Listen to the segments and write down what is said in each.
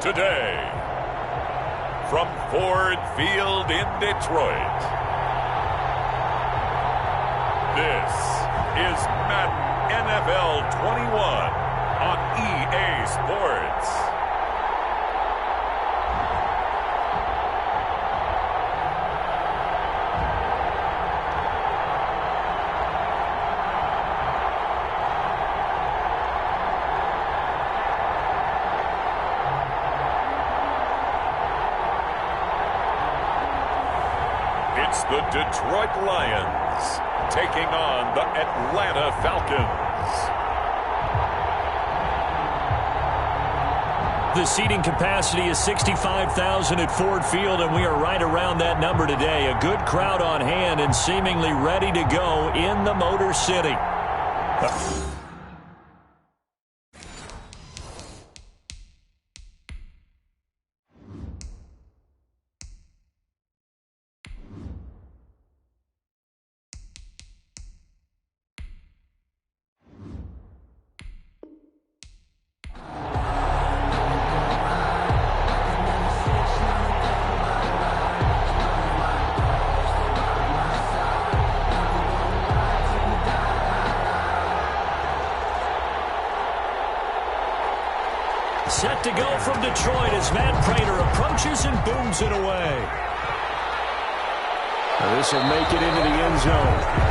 today. From Ford Field in Detroit, this is Madden NFL 21 on EA Sports. It's the Detroit Lions taking on the Atlanta Falcons. The seating capacity is 65,000 at Ford Field, and we are right around that number today. A good crowd on hand and seemingly ready to go in the Motor City. Set to go from Detroit as Matt Prater approaches and booms it away. This will make it into the end zone.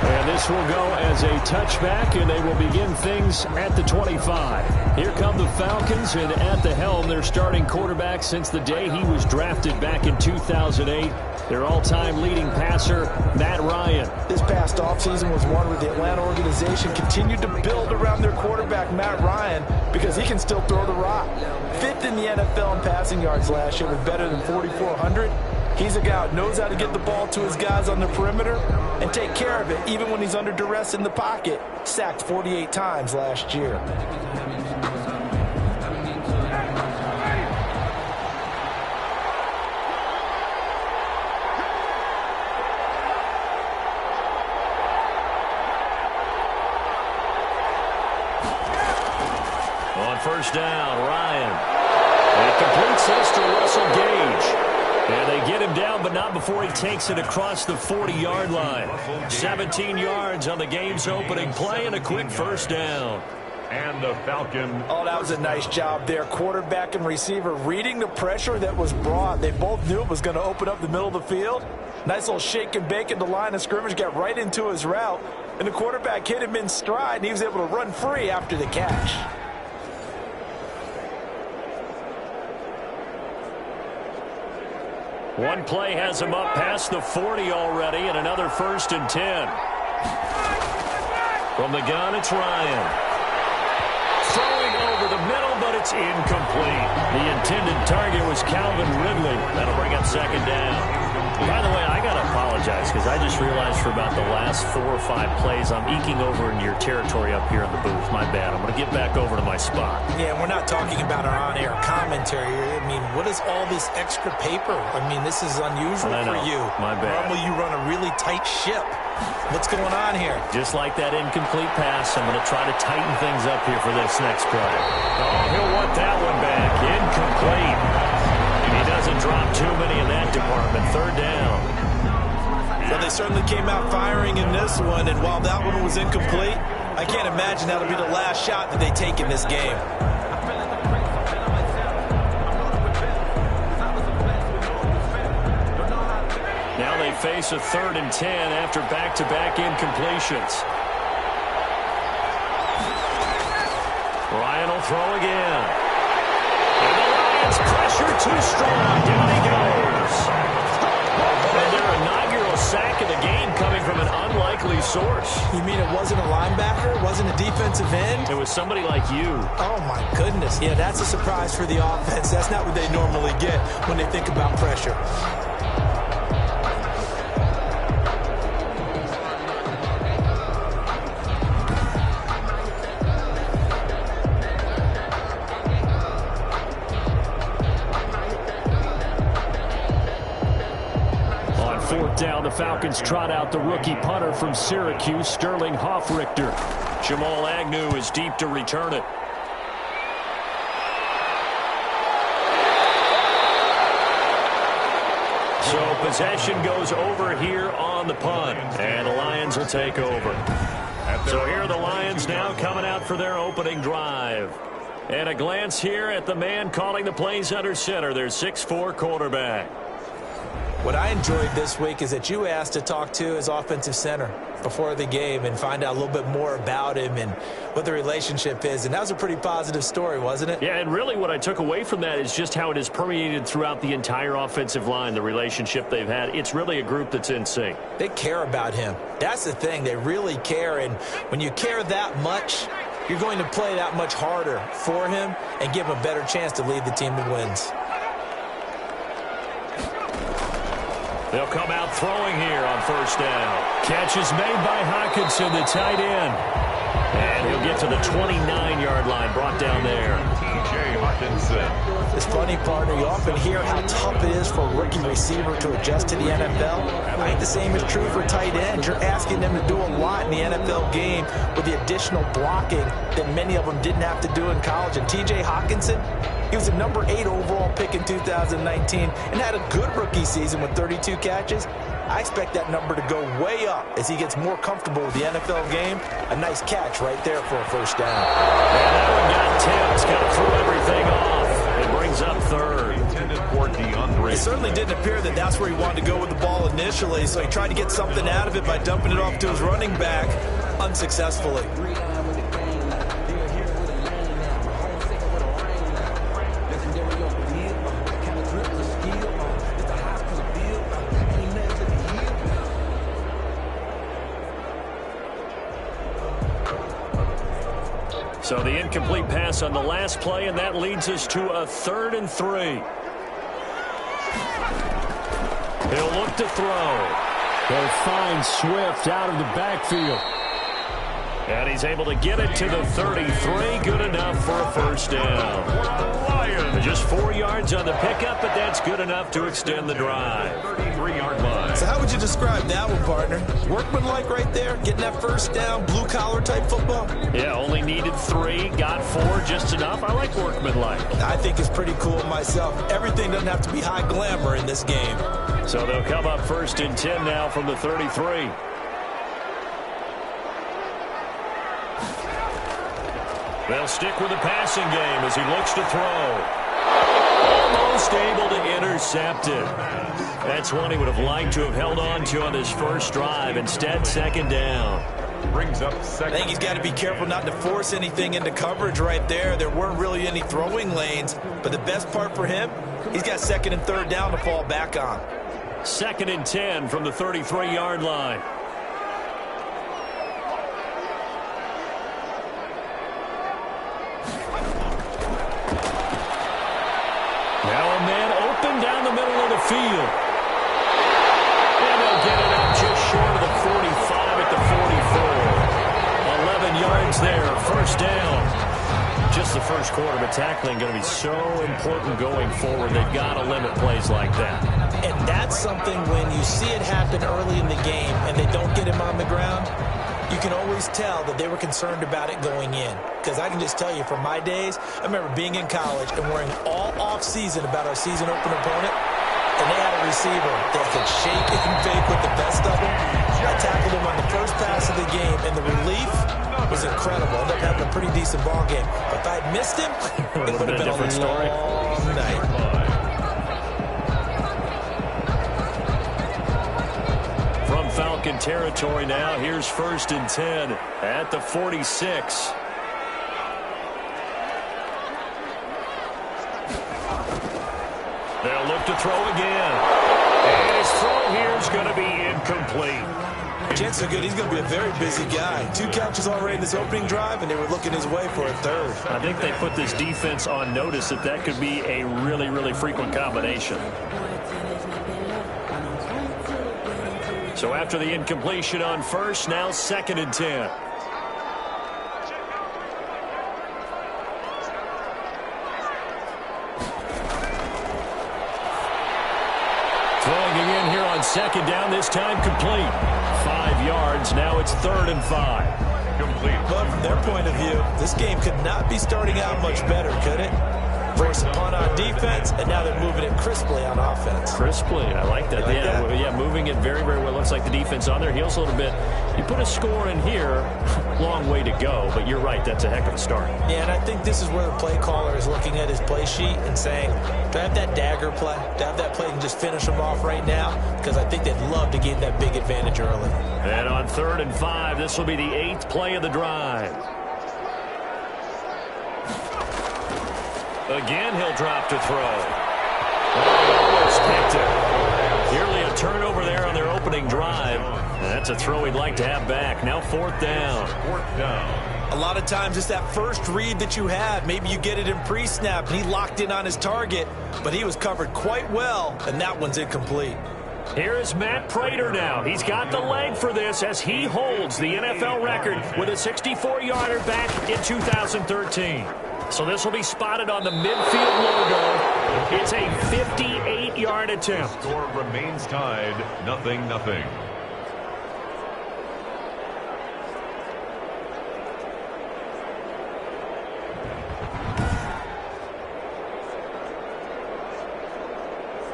And this will go as a touchback, and they will begin things at the 25. Here come the Falcons, and at the helm, their starting quarterback since the day he was drafted back in 2008. Their all-time leading passer, Matt Ryan. This past offseason was one where the Atlanta organization continued to build around their quarterback, Matt Ryan, because he can still throw the rock. Fifth in the NFL in passing yards last year with better than 4,400. He's a guy who knows how to get the ball to his guys on the perimeter and take care of it even when he's under duress in the pocket. Sacked 48 times last year. On first down, Ryan. And it completes this to Russell Gage. And they get him down, but not before he takes it across the 40-yard line. 17 yards on the game's opening play and a quick first down. And the Falcon. Oh, that was a nice job there. Quarterback and receiver reading the pressure that was brought. They both knew it was going to open up the middle of the field. Nice little shake and bake at the line of scrimmage, got right into his route. And the quarterback hit him in stride, and he was able to run free after the catch. One play has him up past the 40 already, and another 1st and 10. From the gun, it's Ryan. Throwing over the middle, but it's incomplete. The intended target was Calvin Ridley. That'll bring up 2nd down. By the way, I got to apologize because I just realized for about the last 4 or 5 plays, I'm eking over into your territory up here in the booth. My bad. I'm going to get back over to my spot. Yeah, we're not talking about our on-air commentary. I mean, what is all this extra paper? I mean, this is unusual for you. My bad. Normally you run a really tight ship. What's going on here? Just like that incomplete pass, I'm going to try to tighten things up here for this next play. Oh, he'll want that one back. Incomplete. And he doesn't drop too many in that department. 3rd down. Well, they certainly came out firing in this one, and while that one was incomplete, I can't imagine that'll be the last shot that they take in this game. Now they face a 3rd and 10 after back-to-back incompletions. Ryan will throw again. And the Lions pressure too strong. Down he goes. And their inaugural sack of the game coming from an unlikely source. You mean it wasn't a linebacker? It wasn't a defensive end? It was somebody like you. Oh, my goodness. Yeah, that's a surprise for the offense. That's not what they normally get when they think about pressure. Down, the Falcons trot out the rookie punter from Syracuse, Sterling Hoffrichter. Jamal Agnew is deep to return it. possession goes over here on the punt, and the Lions will take over. So here are the Lions now coming out for their opening drive. And a glance here at the man calling the plays under center, their 6'4" quarterback. What I enjoyed this week is that you asked to talk to his offensive center before the game and find out a little bit more about him and what the relationship is. And that was a pretty positive story, wasn't it? Yeah, and really what I took away from that is just how it is permeated throughout the entire offensive line, the relationship they've had. It's really a group that's in sync. They care about him. That's the thing. They really care. And when you care that much, you're going to play that much harder for him and give him a better chance to lead the team to wins. They'll come out throwing here on first down. Catch is made by Hockenson, the tight end. And he'll get to the 29-yard line, brought down there. T.J. Hockenson. It's funny, partner. You often hear how tough it is for a rookie receiver to adjust to the NFL. I think the same is true for tight ends. You're asking them to do a lot in the NFL game with the additional blocking that many of them didn't have to do in college. And T.J. Hockenson, he was a number 8 overall pick in 2019 and had a good rookie season with 32 catches. I expect that number to go way up as he gets more comfortable with the NFL game. A nice catch right there for a first down. And that one got tipped. Got to throw everything off. It brings up third. It certainly didn't appear that that's where he wanted to go with the ball initially, so he tried to get something out of it by dumping it off to his running back unsuccessfully. So the incomplete pass on the last play, and that leads us to a 3rd and 3. He'll look to throw. They'll find Swift out of the backfield. And he's able to get it to the 33. Good enough for a first down. Just 4 yards on the pickup, but that's good enough to extend the drive. 33-yard line. So how would you describe that one, partner? Workmanlike right there, getting that first down, blue-collar type football? Yeah, only needed 3, got 4, just enough. I like workmanlike. I think it's pretty cool myself. Everything doesn't have to be high glamour in this game. So they'll come up 1st and 10 now from the 33. They'll stick with the passing game as he looks to throw. Almost able to intercept it. That's one he would have liked to have held on to on his first drive. Instead, 2nd down. Brings up second. I think he's got to be careful not to force anything into coverage right there. There weren't really any throwing lanes, but the best part for him, he's got 2nd and 3rd down to fall back on. 2nd and 10 from the 33-yard line. Now a man open down the middle of the field. And they'll get it up just short of the 45 at the 44. 11 yards there, first down. Just the first quarter, but tackling going to be so important going forward. They've got to limit plays like that. And that's something when you see it happen early in the game and they don't get him on the ground, you can always tell that they were concerned about it going in. Because I can just tell you, from my days, I remember being in college and worrying all off-season about our season opener opponent, and they had a receiver that could shake and fake with the best of them. I tackled him on the first pass of the game, and the relief was incredible. Ended up having a pretty decent ball game. But if I had missed him, it would have been a different story. long night. Falcon territory now. Here's 1st and 10 at the 46. They'll look to throw again. And his throw here is going to be incomplete. Chances are good he's going to be a very busy guy. 2 catches already in this opening drive, and they were looking his way for a 3rd. I think they put this defense on notice that could be a really, really frequent combination. So after the incompletion on first, now 2nd and 10. Throwing again here on 2nd down, this time complete. 5 yards, now it's 3rd and 5. Complete. But from their point of view, this game could not be starting out much better, could it? Force a punt on defense, and now they're moving it crisply on offense. Crisply, I like that. Yeah, moving it very, very well. Looks like the defense on their heels a little bit. You put a score in here, long way to go, but you're right, that's a heck of a start. Yeah, and I think this is where the play caller is looking at his play sheet and saying, do I have that dagger play? Do I have that play and just finish them off right now? Because I think they'd love to get that big advantage early. And on 3rd and 5, this will be the 8th play of the drive. Again, he'll drop to throw. Almost picked it. Nearly a turnover there on their opening drive. And that's a throw he'd like to have back. Now 4th down. 4th down. A lot of times it's that first read that you have. Maybe you get it in pre-snap, and he locked in on his target, but he was covered quite well, and that one's incomplete. Here is Matt Prater now. He's got the leg for this as he holds the NFL record with a 64-yarder back in 2013. So this will be spotted on the midfield logo. It's a 58-yard attempt. Score remains tied, 0-0.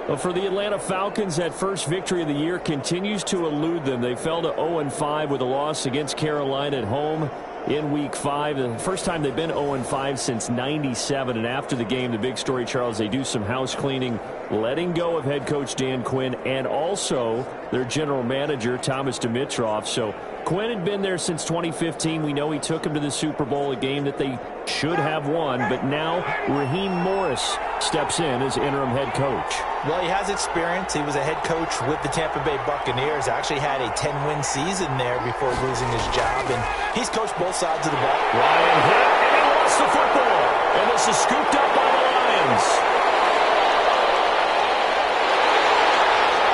Well, for the Atlanta Falcons, that first victory of the year continues to elude them. They fell to 0-5 with a loss against Carolina at home in Week 5. The first time they've been 0-5 since '97. And after the game, the big story, Charles, they do some house cleaning, letting go of head coach Dan Quinn and also their general manager, Thomas Dimitroff. So Quinn had been there since 2015. We know he took him to the Super Bowl, a game that they should have won. But now Raheem Morris steps in as interim head coach. Well, he has experience. He was a head coach with the Tampa Bay Buccaneers. Actually had a 10-win season there before losing his job. And he's coached both sides of the ball. Ryan hit, and he lost the football. And this is scooped up by the Lions.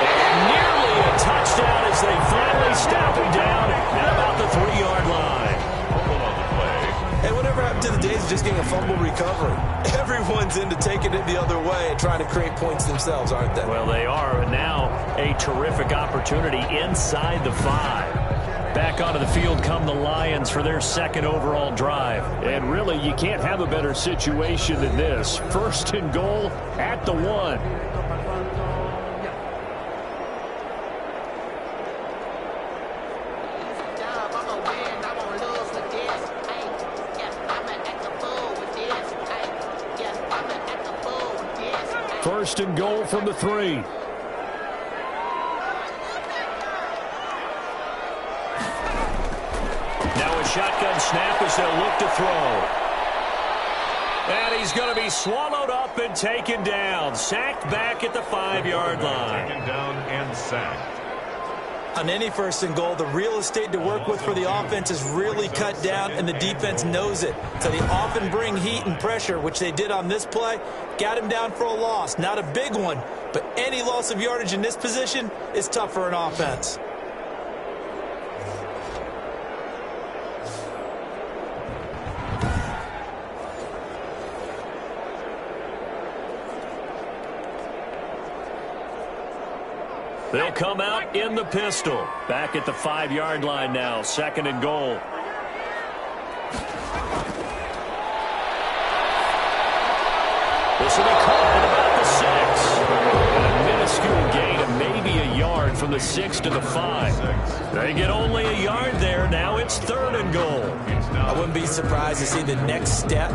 And nearly a touchdown as they finally stop him down at about the 3-yard line. Fumble on the play. Hey, whatever happened to the days of just getting a fumble recovery? Everyone's into taking it the other way and trying to create points themselves, aren't they? Well, they are. And now a terrific opportunity inside the 5. Back onto the field come the Lions for their 2nd overall drive. And really, you can't have a better situation than this. 1st and goal at the 1. First and goal from the 3. Now a shotgun snap as they'll look to throw. And he's going to be swallowed up and taken down. Sacked back at the 5-yard line. Taken down and sacked. On any 1st and goal, the real estate to work with for the offense is really cut down, and the defense knows it. So they often bring heat and pressure, which they did on this play. Got him down for a loss. Not a big one, but any loss of yardage in this position is tough for an offense. They'll come out in the pistol. Back at the 5-yard line now. 2nd and goal. This will be caught at about the 6. And a minuscule gain of maybe a yard from the 6 to the 5. They get only a yard there. Now it's 3rd and goal. I wouldn't be surprised to see the next step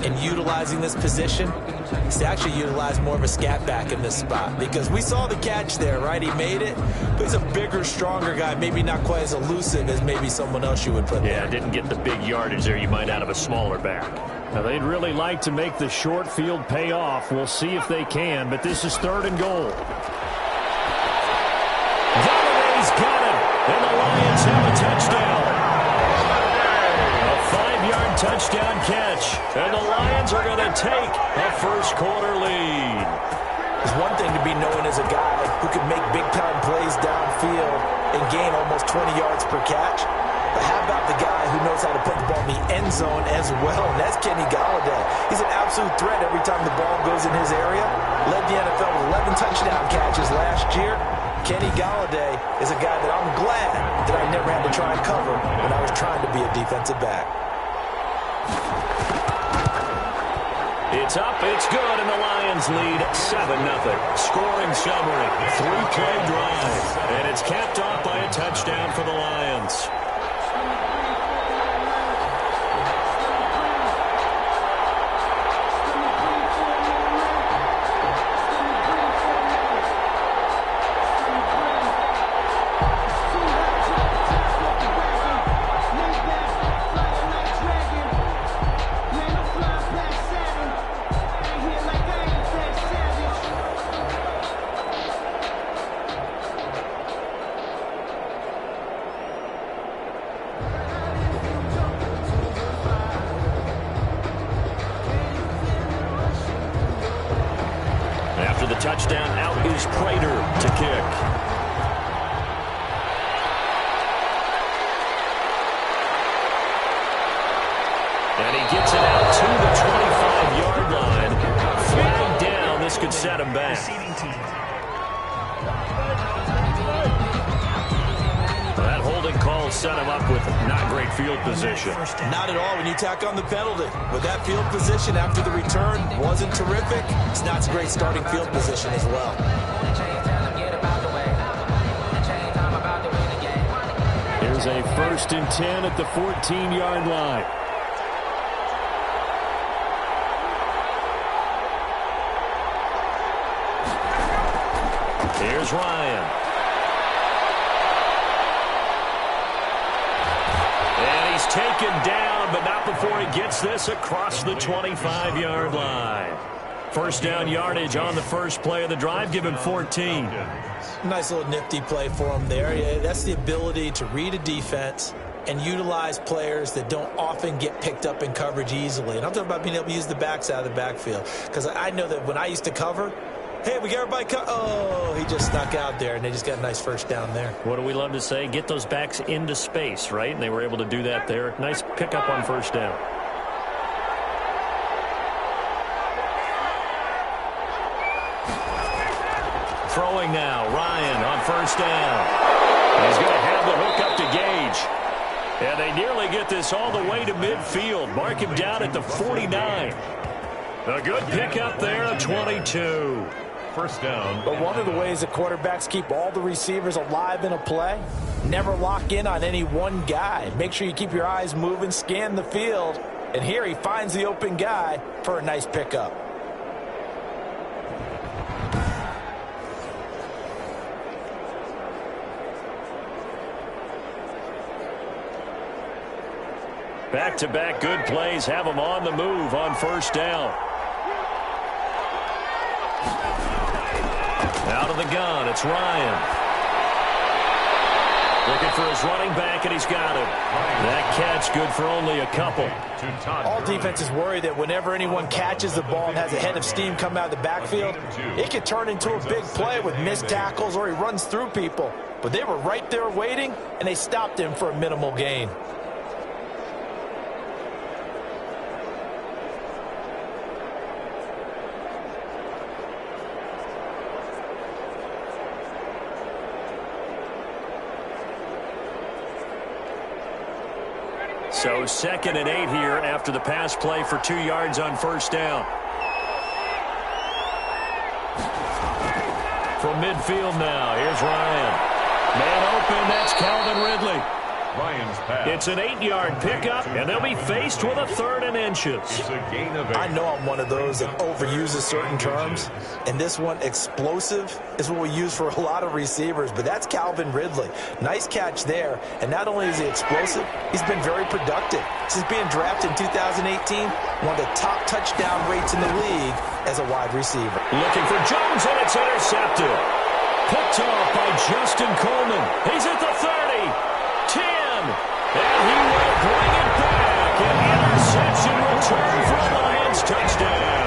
in utilizing this position is to actually utilize more of a scat back in this spot, because we saw the catch there, right? He made it, but he's a bigger, stronger guy, maybe not quite as elusive as maybe someone else you would put there. Yeah, didn't get the big yardage there you might out of a smaller back. Now, they'd really like to make the short field pay off. We'll see if they can, but this is 3rd and goal. Galladay's got it, and the Lions have a touchdown. Touchdown catch, and the Lions are going to take a 1st quarter lead. It's one thing to be known as a guy who can make big-time plays downfield and gain almost 20 yards per catch, but how about the guy who knows how to put the ball in the end zone as well, and that's Kenny Galladay. He's an absolute threat every time the ball goes in his area. Led the NFL with 11 touchdown catches last year. Kenny Galladay is a guy that I'm glad that I never had to try and cover when I was trying to be a defensive back. It's up, it's good, and the Lions lead 7-0. Scoring summary, 3-play drive, and it's capped off by a touchdown for the Lions. Touchdown, out is Prater to kick. And he gets it out to the 25-yard line. Flag down. This could set him back. That holding call set him up with not great field position. Not at all when you tack on the penalty. But that field position after the return wasn't terrific. It's not a great starting field position as well. Here's a 1st and 10 at the 14-yard line. Here's Ryan. And he's taken down, but not before he gets this across the 25-yard line. First down yardage on the first play of the drive. Give him 14. Nice little nifty play for him there. Yeah, that's the ability to read a defense and utilize players that don't often get picked up in coverage easily. And I'm talking about being able to use the backs out of the backfield. Because I know that when I used to cover, hey, we got everybody oh, he just snuck out there, and they just got a nice first down there. What do we love to say? Get those backs into space, right? And they were able to do that there. Nice pickup on first down. Throwing now, Ryan on first down. He's going to have the hook up to Gage. And they nearly get this all the way to midfield. Mark him down at the 49. A good pickup there, a 22. First down. But one of the ways that quarterbacks keep all the receivers alive in a play, never lock in on any one guy. Make sure you keep your eyes moving, scan the field. And here he finds the open guy for a nice pickup. Back-to-back good plays have him on the move on first down. Out of the gun, it's Ryan. Looking for his running back, and he's got him. That catch good for only a couple. All defenses worry that whenever anyone catches the ball and has a head of steam come out of the backfield, it can turn into a big play with missed tackles or he runs through people. But they were right there waiting, and they stopped him for a minimal gain. So 2nd and 8 here after the pass play for 2 yards on first down. From midfield now, here's Ryan. Man open, that's Calvin Ridley. Ryan's pass. It's an 8-yard pickup, and they'll be faced with a 3rd and inches. It's a gain of 8. I know I'm one of those that overuses certain terms, and this one, explosive, is what we use for a lot of receivers, but that's Calvin Ridley. Nice catch there, and not only is he explosive, he's been very productive. Since being drafted in 2018, one of the top touchdown rates in the league as a wide receiver. Looking for Jones, and it's intercepted. Picked off by Justin Coleman. He's at the 30. 10, and he will bring it back. An interception return for a Lions touchdown.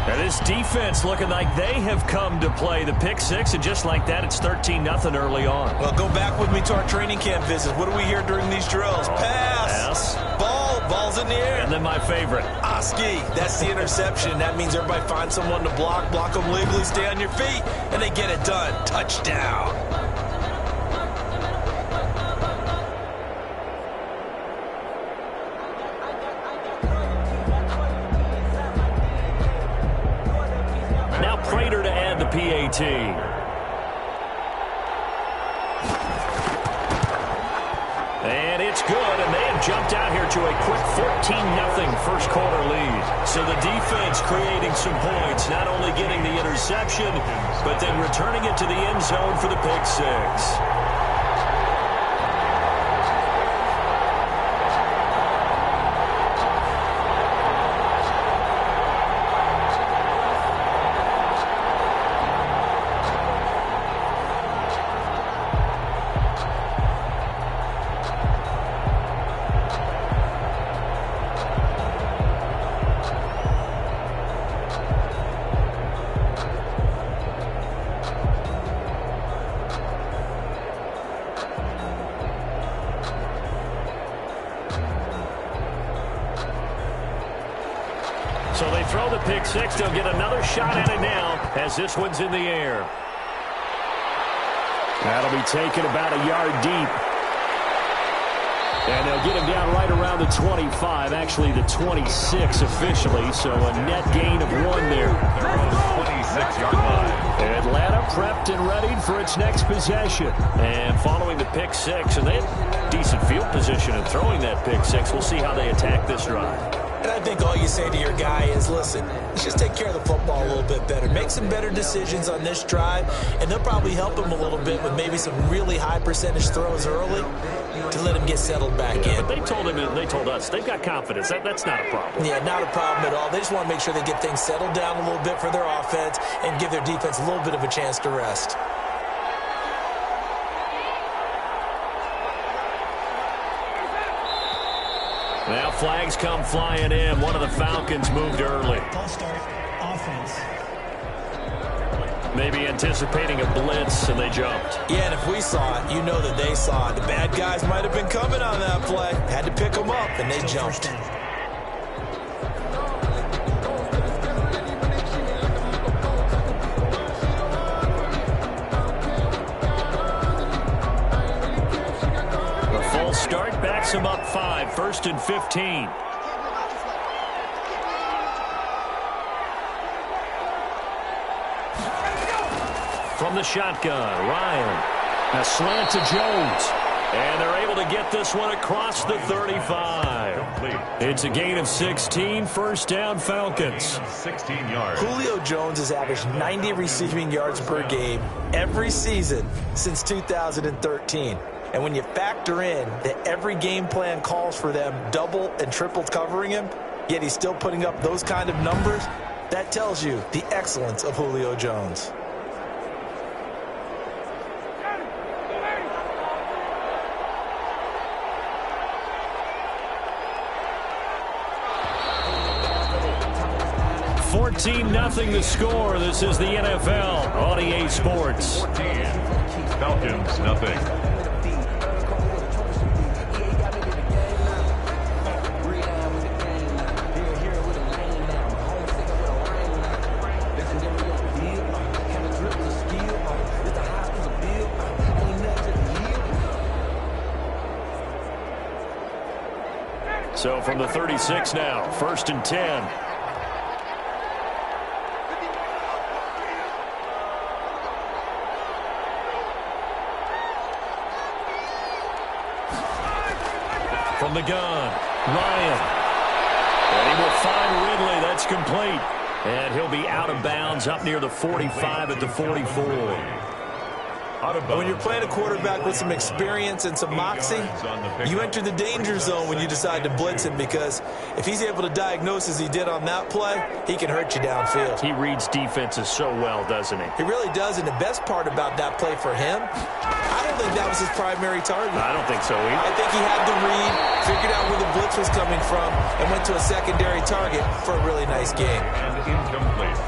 And this defense looking like they have come to play. The pick six, and just like that, it's 13-0 early on. Well, go back with me to our training camp visit. What do we hear during these drills? Pass. Ball's in the air. And then my favorite. Oski, that's the interception. That means everybody finds someone to block them legally, stay on your feet, and they get it done. Touchdown. PAT. And it's good, and they have jumped out here to a quick 14-0 first quarter lead. So the defense creating some points, not only getting the interception, but then returning it to the end zone for the pick six. So they throw the pick six. They'll get another shot at it now as this one's in the air. That'll be taken about a yard deep. And they'll get him down right around the 25, actually the 26 officially, so a net gain of 1 there. 26-yard line. Atlanta prepped and readied for its next possession. And following the pick six, and they have decent field position in throwing that pick six. We'll see how they attack this drive. And I think all you say to your guy is, listen, let's just take care of the football a little bit better. Make some better decisions on this drive, and they'll probably help him a little bit with maybe some really high percentage throws early to let him get settled back in. But they told him, and they told us, they've got confidence. That's not a problem. Yeah, not a problem at all. They just want to make sure they get things settled down a little bit for their offense and give their defense a little bit of a chance to rest. Now flags come flying in. One of the Falcons moved early. Offense. Maybe anticipating a blitz, and they jumped. Yeah, and if we saw it, you know that they saw it. The bad guys might have been coming on that play. Had to pick them up, and they jumped. The full start backs him up 5, 1st and 15. From the shotgun, Ryan. A slant to Jones. And they're able to get this one across the 35. It's a gain of 16, first down Falcons. 16 yards. Julio Jones has averaged 90 receiving yards per game every season since 2013. And when you factor in that every game plan calls for them double and triple covering him, yet he's still putting up those kind of numbers, that tells you the excellence of Julio Jones. Nothing the score. This is the NFL on EA Sports. 14. Falcons, nothing. So from the 36 now, 1st and 10. From the gun, Ryan. And he will find Ridley. That's complete. And he'll be out of bounds up near the 45 at the 44. When you're playing a quarterback with some experience and some moxie, you enter the danger zone when you decide to blitz him, because if he's able to diagnose as he did on that play, he can hurt you downfield. He reads defenses so well, doesn't he? He really does, and the best part about that play for him, I don't think that was his primary target. I don't think so either. I think he had the read, figured out where the blitz was coming from, and went to a secondary target for a really nice game. And incomplete.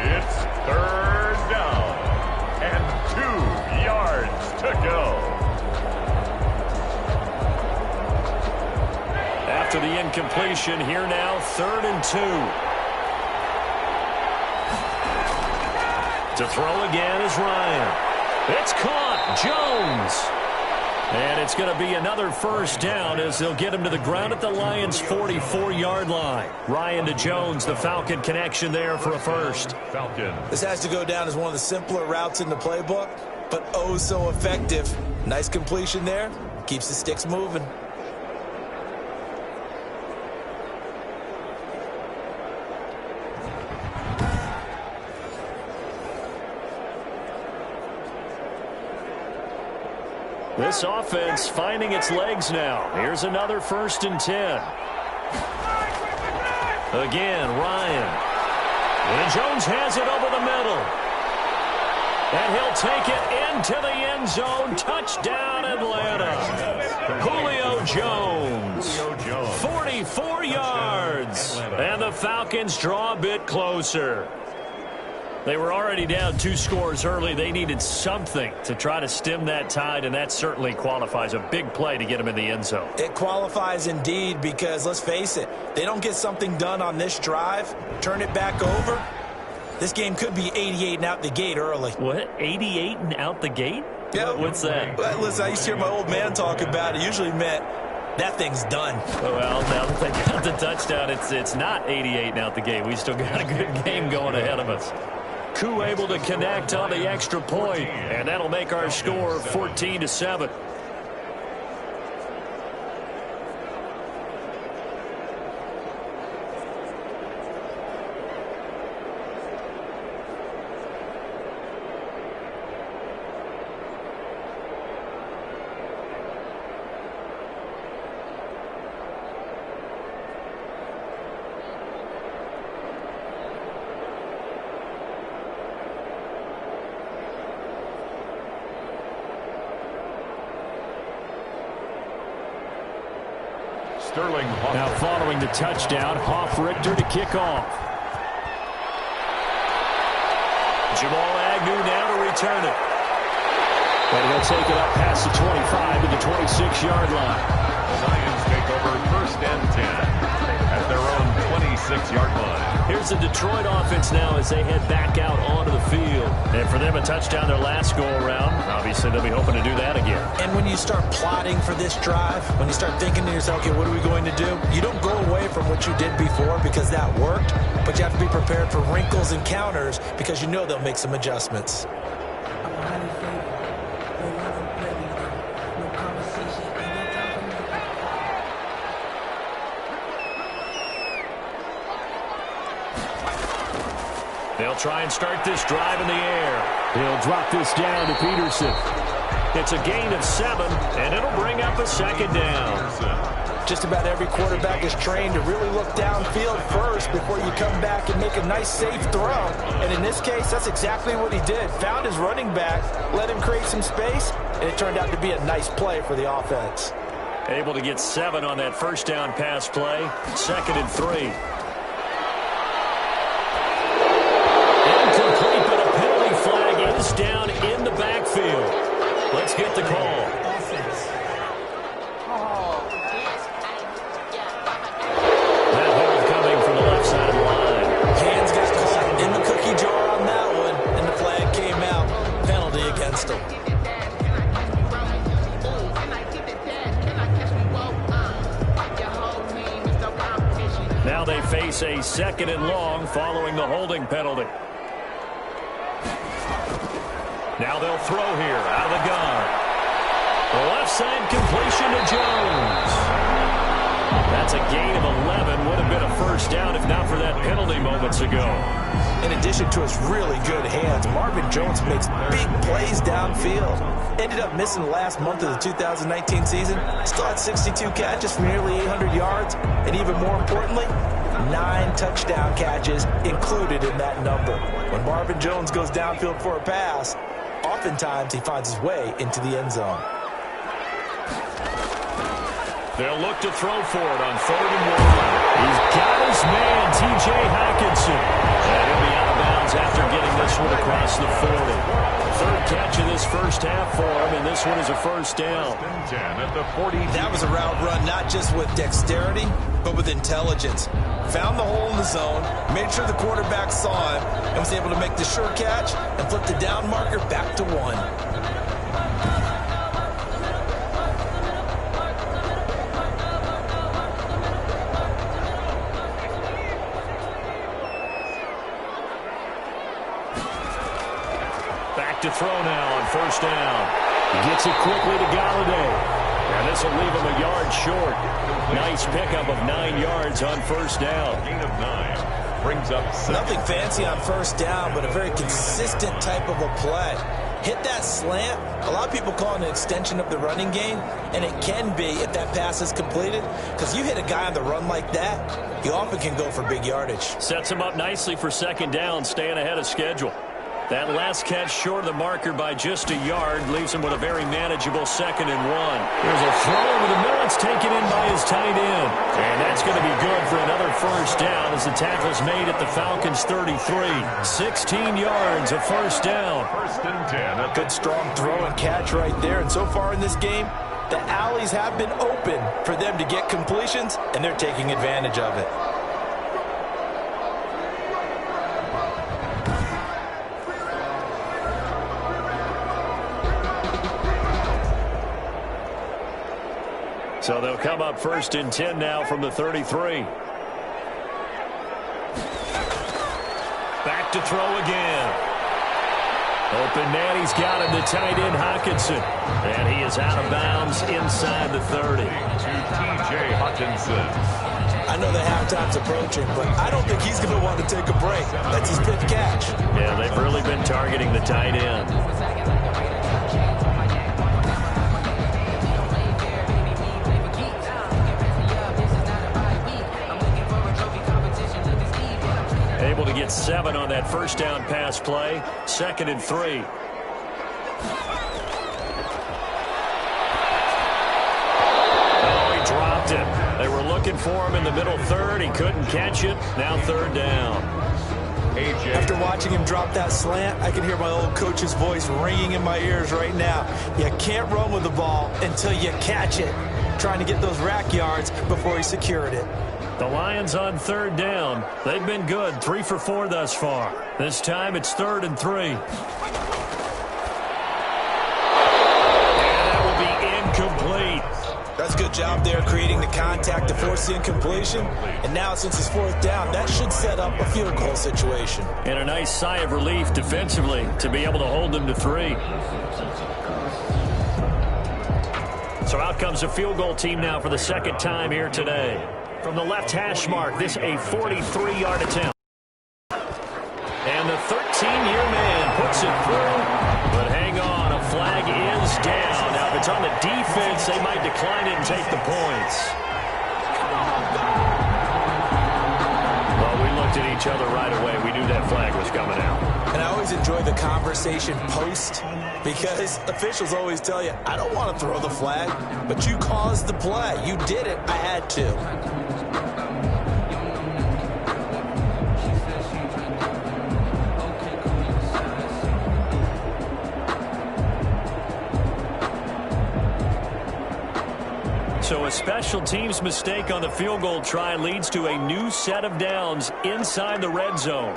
It's 3rd down. And 2 yards to go. After the incompletion, here now, 3rd and 2. To throw again is Ryan. It's caught. Jones. And it's going to be another first down as they'll get him to the ground at the Lions' 44-yard line. Ryan to Jones, the Falcon connection there for a first. Falcon. This has to go down as one of the simpler routes in the playbook, but oh so effective. Nice completion there. Keeps the sticks moving. This offense finding its legs now. Here's another 1st and 10. Again, Ryan. And Jones has it over the middle. And he'll take it into the end zone. Touchdown, Atlanta. Julio Jones. 44 yards. And the Falcons draw a bit closer. They were already down 2 scores early. They needed something to try to stem that tide, and that certainly qualifies. A big play to get them in the end zone. It qualifies indeed because, let's face it, they don't get something done on this drive, turn it back over, this game could be 88 and out the gate early. What? 88 and out the gate? Yeah. What's that? Well, listen, I used to hear my old man talk about it. It usually meant that thing's done. Well, now that they got the touchdown, it's not 88 and out the gate. We still got a good game going ahead of us. Koo able to connect on the extra point, and that'll make our score 14-7. Now following the touchdown, Richter to kick off. Jamal Agnew now to return it. And he'll take it up past the 25 to the 26-yard line. The Lions take over 1st and 10 at their own 26-yard line. Here's the Detroit offense now as they head back out onto the field. And for them, a touchdown their last go-around. Obviously, they'll be hoping to do that again. And when you start plotting for this drive, when you start thinking to yourself, okay, what are we going to do? You don't go away from what you did before because that worked, but you have to be prepared for wrinkles and counters because you know they'll make some adjustments. They'll try and start this drive in the air. He'll drop this down to Peterson. It's a gain of 7, and it'll bring up a 2nd down. Just about every quarterback is trained to really look downfield first before you come back and make a nice, safe throw. And in this case, that's exactly what he did. Found his running back, let him create some space, and it turned out to be a nice play for the offense. Able to get 7 on that 1st down pass play. 2nd and 3. Incomplete, but a penalty flag is down in the backfield. Let's get the call. That hold coming from the left side of the line. Hands got caught in the cookie jar on that one, and the flag came out. Penalty against him. Now they face a 2nd and long following the holding penalty. Now they'll throw here out of the gun. The left side completion to Jones. That's a gain of 11. Would have been a 1st down if not for that penalty moments ago. In addition to his really good hands, Marvin Jones makes big plays downfield. Ended up missing the last month of the 2019 season. Still had 62 catches for nearly 800 yards. And even more importantly, 9 touchdown catches included in that number. When Marvin Jones goes downfield for a pass, oftentimes he finds his way into the end zone. They'll look to throw for it on 3rd and 1. He's got his man, T.J. Hockenson. And he'll be out of bounds after getting this one across the 40. 3rd catch of this 1st half for him, and this one is a 1st down. 10 at the 40. That was a route run not just with dexterity, but with intelligence. Found the hole in the zone, made sure the quarterback saw him, and was able to make the sure catch and flip the down marker back to 1. Back to throw now on first down. He gets it quickly to Galladay. And this will leave him a yard short. Nice pickup of 9 yards on first down. Gain of 9 brings up 7. Nothing fancy on first down, but a very consistent type of a play. Hit that slant. A lot of people call it an extension of the running game, and it can be if that pass is completed, because you hit a guy on the run like that, you often can go for big yardage. Sets him up nicely for second down, staying ahead of schedule. That last catch short of the marker by just a yard leaves him with a very manageable 2nd and 1. There's a throw over the middle. It's taken in by his tight end. And that's going to be good for another first down as the tackle's made at the Falcons' 33. 16 yards, a first down. 1st and 10. Good strong throw and catch right there. And so far in this game, the alleys have been open for them to get completions, and they're taking advantage of it. So they'll come up 1st and 10 now from the 33. Back to throw again. Open man, he's got him, the tight end Hockenson. And he is out of bounds inside the 30. To T.J. Hockenson. I know the halftime's approaching, but I don't think he's going to want to take a break. That's his 5th catch. Yeah, they've really been targeting the tight end. Able to get 7 on that first down pass play. 2nd and 3. Oh, he dropped it. They were looking for him in the middle third. He couldn't catch it. Now 3rd down. After watching him drop that slant, I can hear my old coach's voice ringing in my ears right now. You can't run with the ball until you catch it. Trying to get those rack yards before he secured it. The Lions on 3rd down. They've been good, 3 for 4 thus far. This time it's 3rd and 3. And that will be incomplete. That's a good job there creating the contact to force the incompletion. And now since it's 4th down, that should set up a field goal situation. And a nice sigh of relief defensively to be able to hold them to 3. So out comes a field goal team now for the 2nd time here today. From the left hash mark, this a 43-yard attempt. And the 13-year man puts it through. But hang on, a flag is down. Now, if it's on the defense, they might decline it and take the points. Well, we looked at each other right away. We knew that flag was coming out. And I always enjoy the conversation post because officials always tell you, I don't want to throw the flag, but you caused the play. You did it. I had to. So a special teams mistake on the field goal try leads to a new set of downs inside the red zone.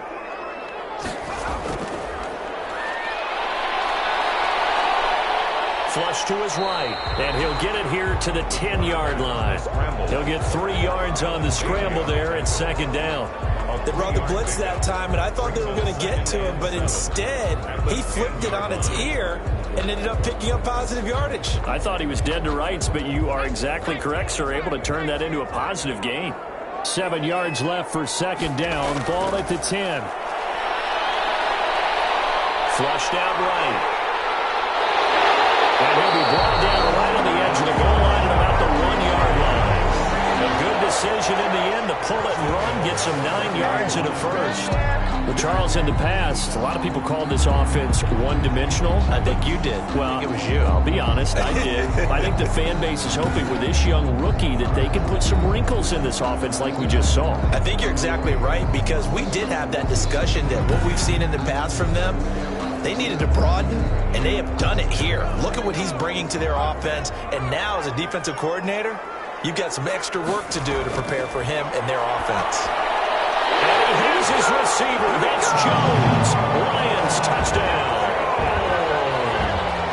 Flush to his right, and he'll get it here to the 10-yard line. He'll get 3 yards on the scramble there at 2nd down. They brought the blitz that time, and I thought they were going to get to him, but instead, he flipped it on its ear and ended up picking up positive yardage. I thought he was dead to rights, but you are exactly correct, sir, able to turn that into a positive gain. 7 yards left for 2nd down, ball at the 10. Flushed out right. And he'll be brought down right on the edge of the goal line at about the 1-yard line. A good decision in the end to pull it and run, get some 9 yards in a first. Well, Charles, in the past, a lot of people called this offense one-dimensional. I think you did. Well, I think it was you. I'll be honest, I did. I think the fan base is hoping with this young rookie that they can put some wrinkles in this offense like we just saw. I think you're exactly right, because we did have that discussion that what we've seen in the past from them, they needed to broaden, and they have done it here. Look at what he's bringing to their offense, and now as a defensive coordinator, you've got some extra work to do to prepare for him and their offense. And he has his receiver. That's Jones. Lions touchdown.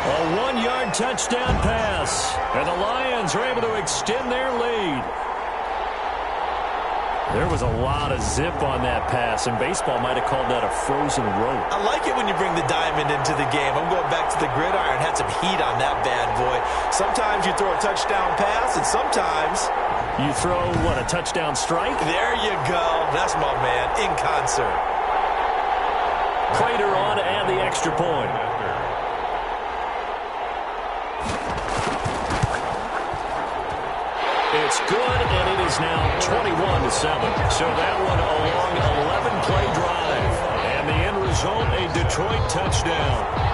A 1-yard touchdown pass. And the Lions are able to extend their lead. There was a lot of zip on that pass, and baseball might have called that a frozen rope. I like it when you bring the diamond into the game. I'm going back to the gridiron. Had some heat on that bad boy. Sometimes you throw a touchdown pass, and sometimes you throw, what, a touchdown strike? There you go. That's my man, in concert. Prater on to add the extra point. It's good, and it is now 21-7. So that one a long 11-play drive. And the end result, a Detroit touchdown.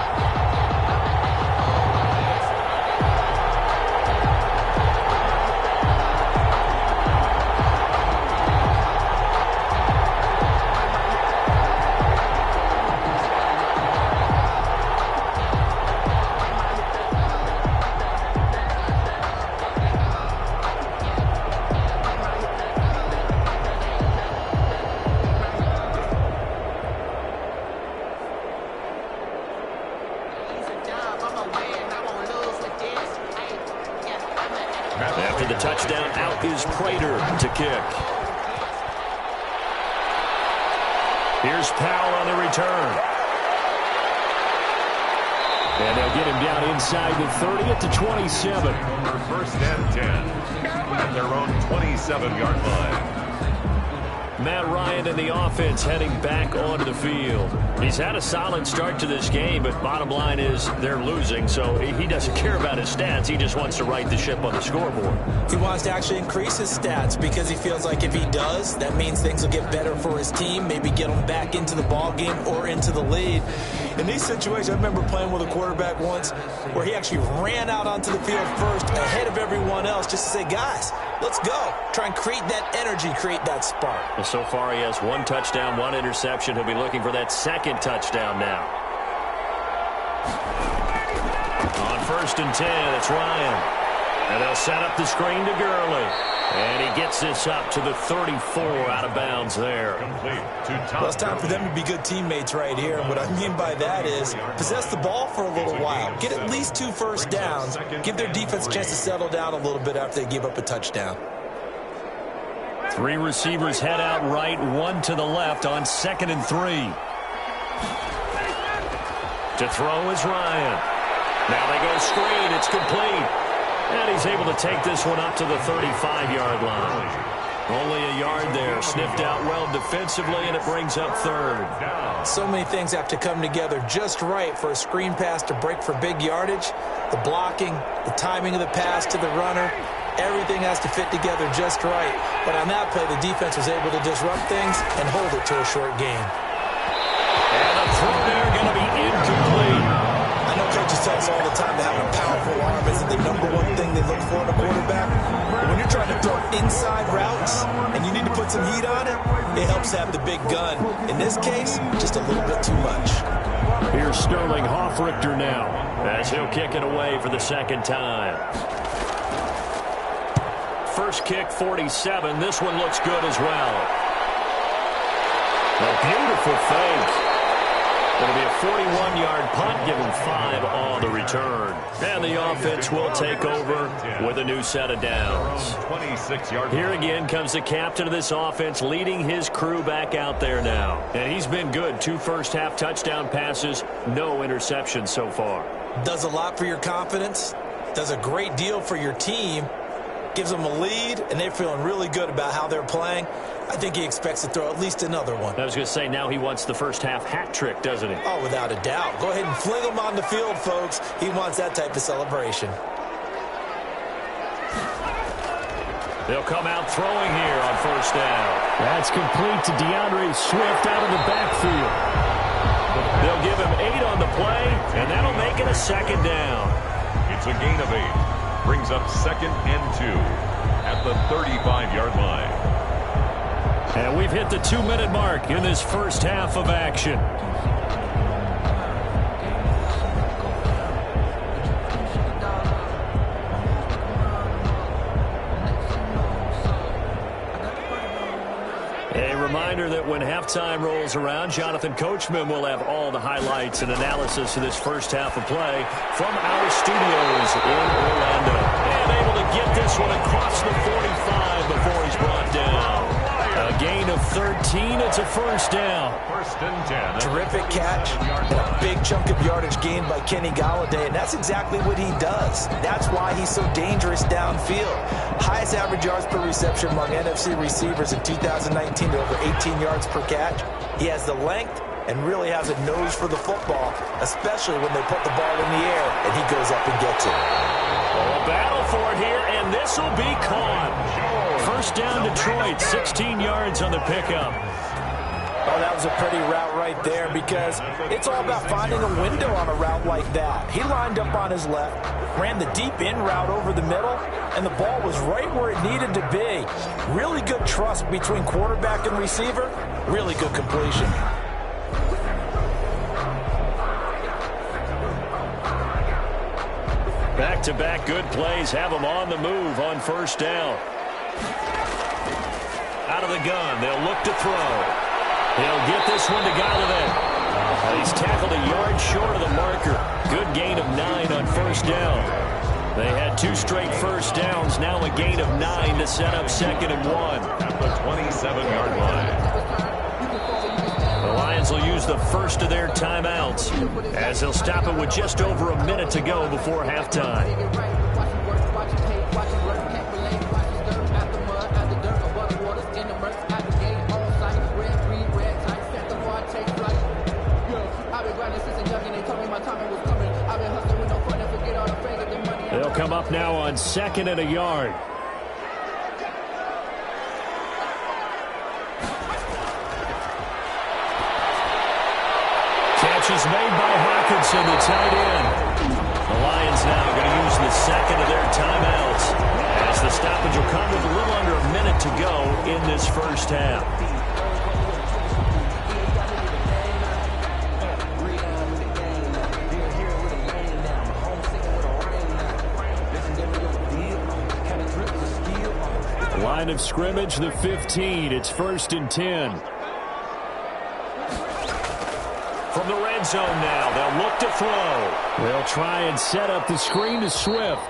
After the touchdown, out is Prater to kick. Here's Powell on the return. And they'll get him down inside the 30 at the 27. First and 10 at their own 27-yard line. Matt Ryan and the offense heading back onto the field. He's had a solid start to this game, but bottom line is they're losing, so he doesn't care about his stats. He just wants to right the ship on the scoreboard. He wants to actually increase his stats because he feels like if he does, that means things will get better for his team, maybe get them back into the ball game or into the lead. In these situations, I remember playing with a quarterback once where he actually ran out onto the field first ahead of everyone else just to say, guys, let's go. Try and create that energy, create that spark. Well, so far he has one touchdown, one interception. He'll be looking for that second touchdown now. On 1st and 10, it's Ryan. And they'll set up the screen to Gurley. And he gets this up to the 34 out of bounds there. Well, it's time for them to be good teammates right here. And what I mean by that is possess the ball for a little while. Get at least 2 first downs. Give their defense a chance to settle down a little bit after they give up a touchdown. 3 receivers head out right, 1 to the left on 2nd and 3. To throw is Ryan. Now they go screen. It's complete. And he's able to take this one up to the 35-yard line. Only a yard there. Sniffed out well defensively, and it brings up 3rd. So many things have to come together just right for a screen pass to break for big yardage. The blocking, the timing of the pass to the runner, everything has to fit together just right. But on that play, the defense was able to disrupt things and hold it to a short gain. And a throw there going to be incomplete. I know coaches tell us all the time to have a powerful arm isn't the #1 thing they look for in a quarterback. But when you're trying to throw inside routes and you need to put some heat on it, it helps have the big gun. In this case, just a little bit too much. Here's Sterling Hoffrichter now as he'll kick it away for the 2nd time. First kick, 47. This one looks good as well. A beautiful fake. It'll be a 41-yard punt, give him 5 on the return. And the offense will take over with a new set of downs. Here again comes the captain of this offense, leading his crew back out there now. And he's been good. 2 first-half touchdown passes, no interceptions so far. Does a lot for your confidence. Does a great deal for your team. Gives them a lead, and they're feeling really good about how they're playing. I think he expects to throw at least another one. I was going to say, now he wants the first-half hat trick, doesn't he? Oh, without a doubt. Go ahead and fling him on the field, folks. He wants that type of celebration. They'll come out throwing here on 1st down. That's complete to DeAndre Swift out of the backfield. They'll give him 8 on the play, and that'll make it a 2nd down. It's a gain of 8. Brings up 2nd and 2 at the 35-yard line. And we've hit the 2-minute mark in this first half of action. A reminder that when halftime rolls around, Jonathan Coachman will have all the highlights and analysis of this first half of play from our studios in Orlando. And able to get this one across the 45 before he's brought down. gain of 13. It's a first down. First and 10. Terrific catch and a big chunk of yardage gained by Kenny Golladay, and that's exactly what he does. That's why he's so dangerous downfield. Highest average yards per reception among NFC receivers in 2019 at over 18 yards per catch. He has the length and really has a nose for the football, especially when they put the ball in the air and he goes up and gets it. A battle for it here, and this will be caught. First down, Detroit, 16 yards on the pickup. Oh, that was a pretty route right there, because it's all about finding a window on a route like that. He lined up on his left, ran the deep in route over the middle, and the ball was right where it needed to be. Really good trust between quarterback and receiver. Really good completion. Back-to-back good plays have them on the move on first down. Out of the gun, they'll look to throw. He'll get this one to Golladay. He's tackled a yard short of the marker. Good gain of 9 on first down. They had 2 straight first downs, now a gain of 9 to set up 2nd and 1. At the 27-yard line. The Lions will use the first of their timeouts as they'll stop it with just over a minute to go before halftime. They'll come up now on 2nd and a yard. Catch is made by Hawkinson, the tight end. The Lions now going to use the 2nd of their timeouts as the stoppage will come with a little under a minute to go in this first half. Line of scrimmage, the 15. It's 1st and 10. From the red zone now, they'll look to throw. They'll try and set up the screen to Swift.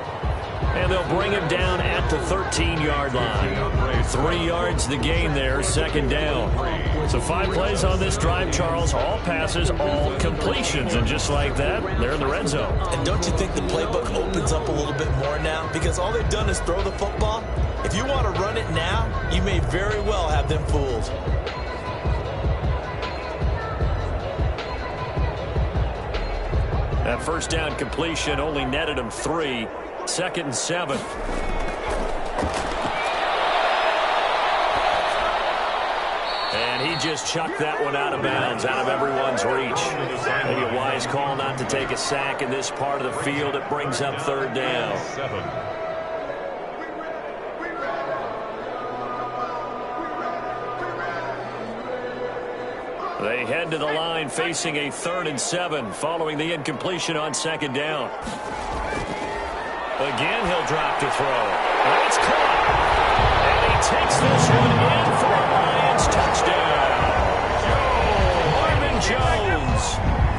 And they'll bring him down at the 13-yard line. 3 yards the gain there, 2nd down. So 5 plays on this drive, Charles. All passes, all completions. And just like that, they're in the red zone. And don't you think the playbook opens up a little bit more now? Because all they've done is throw the football. If you want to run it now, you may very well have them fooled. That first down completion only netted him 3. 2nd and 7. And he just chucked that one out of bounds, out of everyone's reach. Maybe a wise call not to take a sack in this part of the field. It brings up 3rd down. 7. They head to the line facing a 3rd and 7 following the incompletion on 2nd down. Again, he'll drop to throw. That's caught. And he takes this one in for a Lions touchdown. Marvin Jones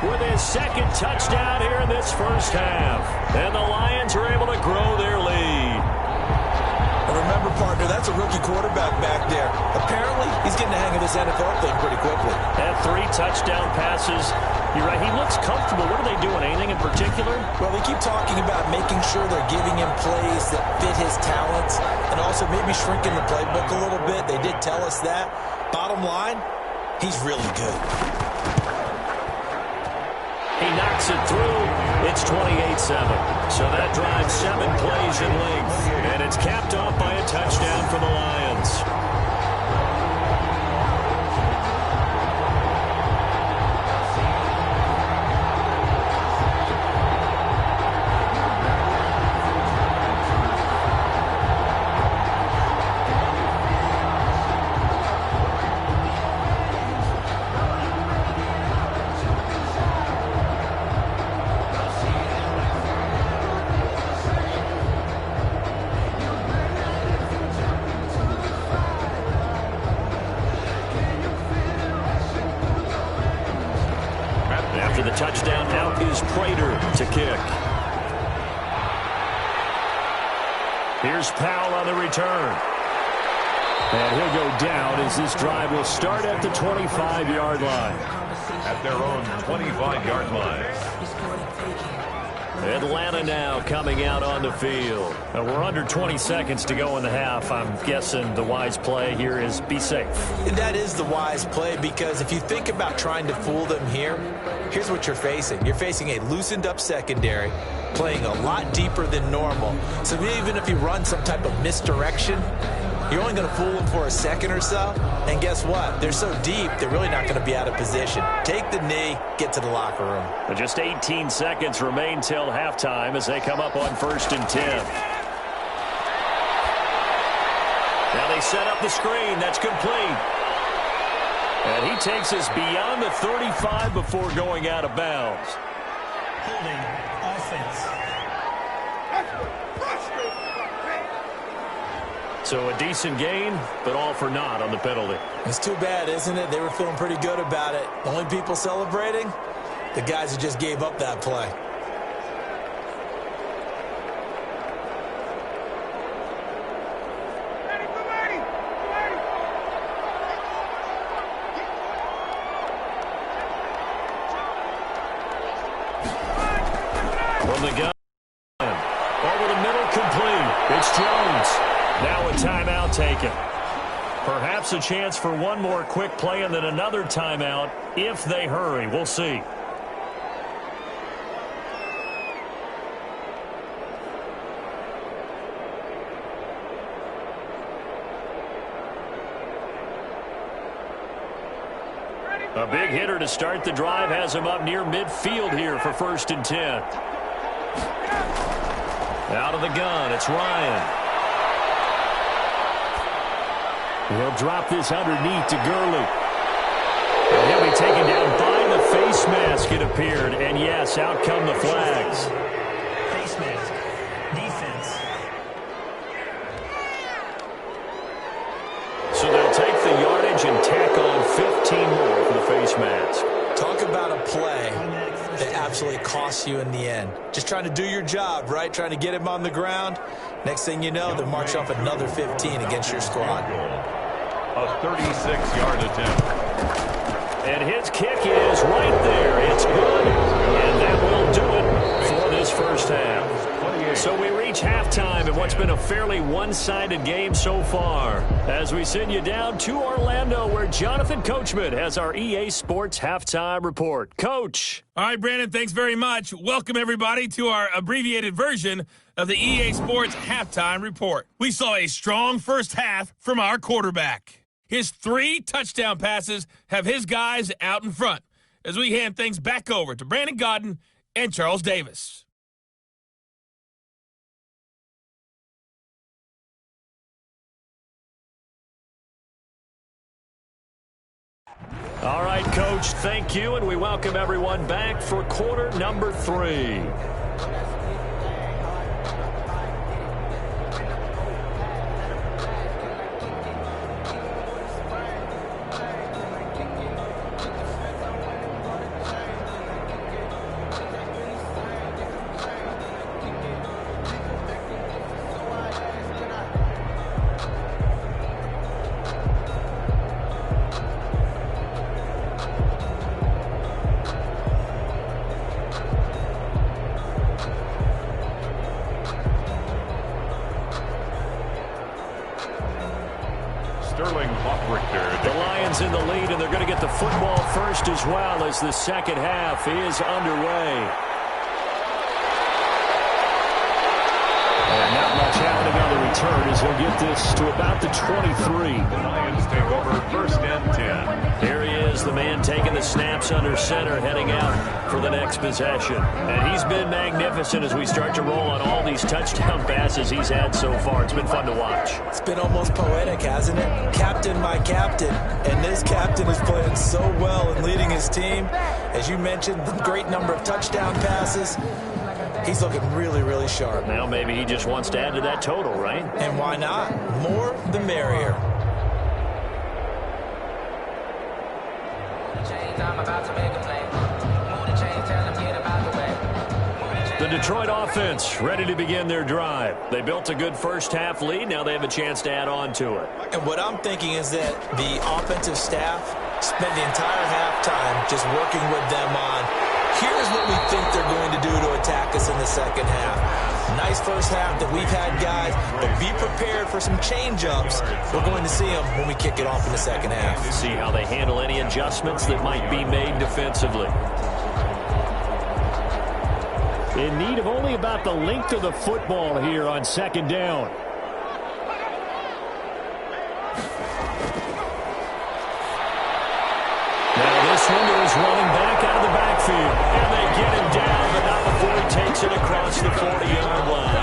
with his 2nd touchdown here in this first half. And the Lions are able to grow their lead. And remember, partner, that's a rookie quarterback back there. Apparently, he's getting the hang of this NFL thing pretty quickly. Had 3 touchdown passes. You're right, he looks comfortable. What are they doing? Anything in particular? Well, they keep talking about making sure they're giving him plays that fit his talents and also maybe shrinking the playbook a little bit. They did tell us that. Bottom line, he's really good. He knocks it through. It's 28-7. So that drives 7 plays in length. And it's capped off by a touchdown for the Lions. After the touchdown, out is Prater to kick. Here's Powell on the return. And he'll go down as this drive will start at the 25-yard line. At their own 25-yard line. Atlanta now coming out on the field. We're under 20 seconds to go in the half. I'm guessing the wise play here is be safe. That is the wise play, because if you think about trying to fool them here, here's what you're facing. You're facing a loosened up secondary, playing a lot deeper than normal. So even if you run some type of misdirection, you're only going to fool them for a second or so. And guess what? They're so deep, they're really not going to be out of position. Take the knee, get to the locker room. Just 18 seconds remain till halftime as they come up on 1st and 10. Now they set up the screen. That's complete. And he takes us beyond the 35 before going out of bounds. Holding offense. So a decent gain, but all for naught on the penalty. It's too bad, isn't it? They were feeling pretty good about it. The only people celebrating? The guys who just gave up that play. From the gun. Over the middle, complete. It's Jones. Now a timeout taken. Perhaps a chance for one more quick play and then another timeout if they hurry. We'll see. A big hitter to start the drive has him up near midfield here for 1st and 10. Out of the gun, it's Ryan. He'll drop this underneath to Gurley. And he'll be taken down by the face mask, it appeared. And yes, out come the flags. Face mask. Defense. So they'll take the yardage and tack on 15 more for the face mask. Talk about a play that absolutely costs you in the end. Just trying to do your job, right? Trying to get him on the ground. Next thing you know, they'll march off another 15 against your squad. A 36-yard attempt. And his kick is right there. It's good. And that will do it for this first half. So we reach halftime in what's been a fairly one-sided game so far, as we send you down to Orlando, where Jonathan Coachman has our EA Sports Halftime Report. Coach. All right, Brandon, thanks very much. Welcome, everybody, to our abbreviated version of the EA Sports Halftime Report. We saw a strong first half from our quarterback. His 3 touchdown passes have his guys out in front as we hand things back over to Brandon Godden and Charles Davis. All right, Coach, thank you, and we welcome everyone back for quarter number 3. The Lions in the lead, and they're going to get the football first as well as the second half is underway. And not much happening on the return as he'll get this to about the 23. The Lions take over 1st and 10. Here he is, the man taking the snaps under center, heading out for the next possession. And he's been magnificent as we start to roll on all these touchdown passes he's had so far. It's been fun to watch. It's been almost poetic, hasn't it? Captain, my captain. And this captain is playing so well and leading his team. As you mentioned, the great number of touchdown passes. He's looking really, really sharp. Now maybe he just wants to add to that total, right? And why not? More the merrier. I'm about to make a play. Move the chains, tell them get about the way. Move the chains. The Detroit offense ready to begin their drive. They built a good first-half lead. Now they have a chance to add on to it. And what I'm thinking is that the offensive staff spent the entire halftime just working with them on, here's what we think they're going to do to attack us in the second half. Nice first half that we've had, guys, but be prepared for some change-ups. We're going to see them when we kick it off in the second half. See how they handle any adjustments that might be made defensively. In need of only about the length of the football here on second down. Now this one to his running back out of the backfield. And they get him down, but not before he takes it across the 40-yard line.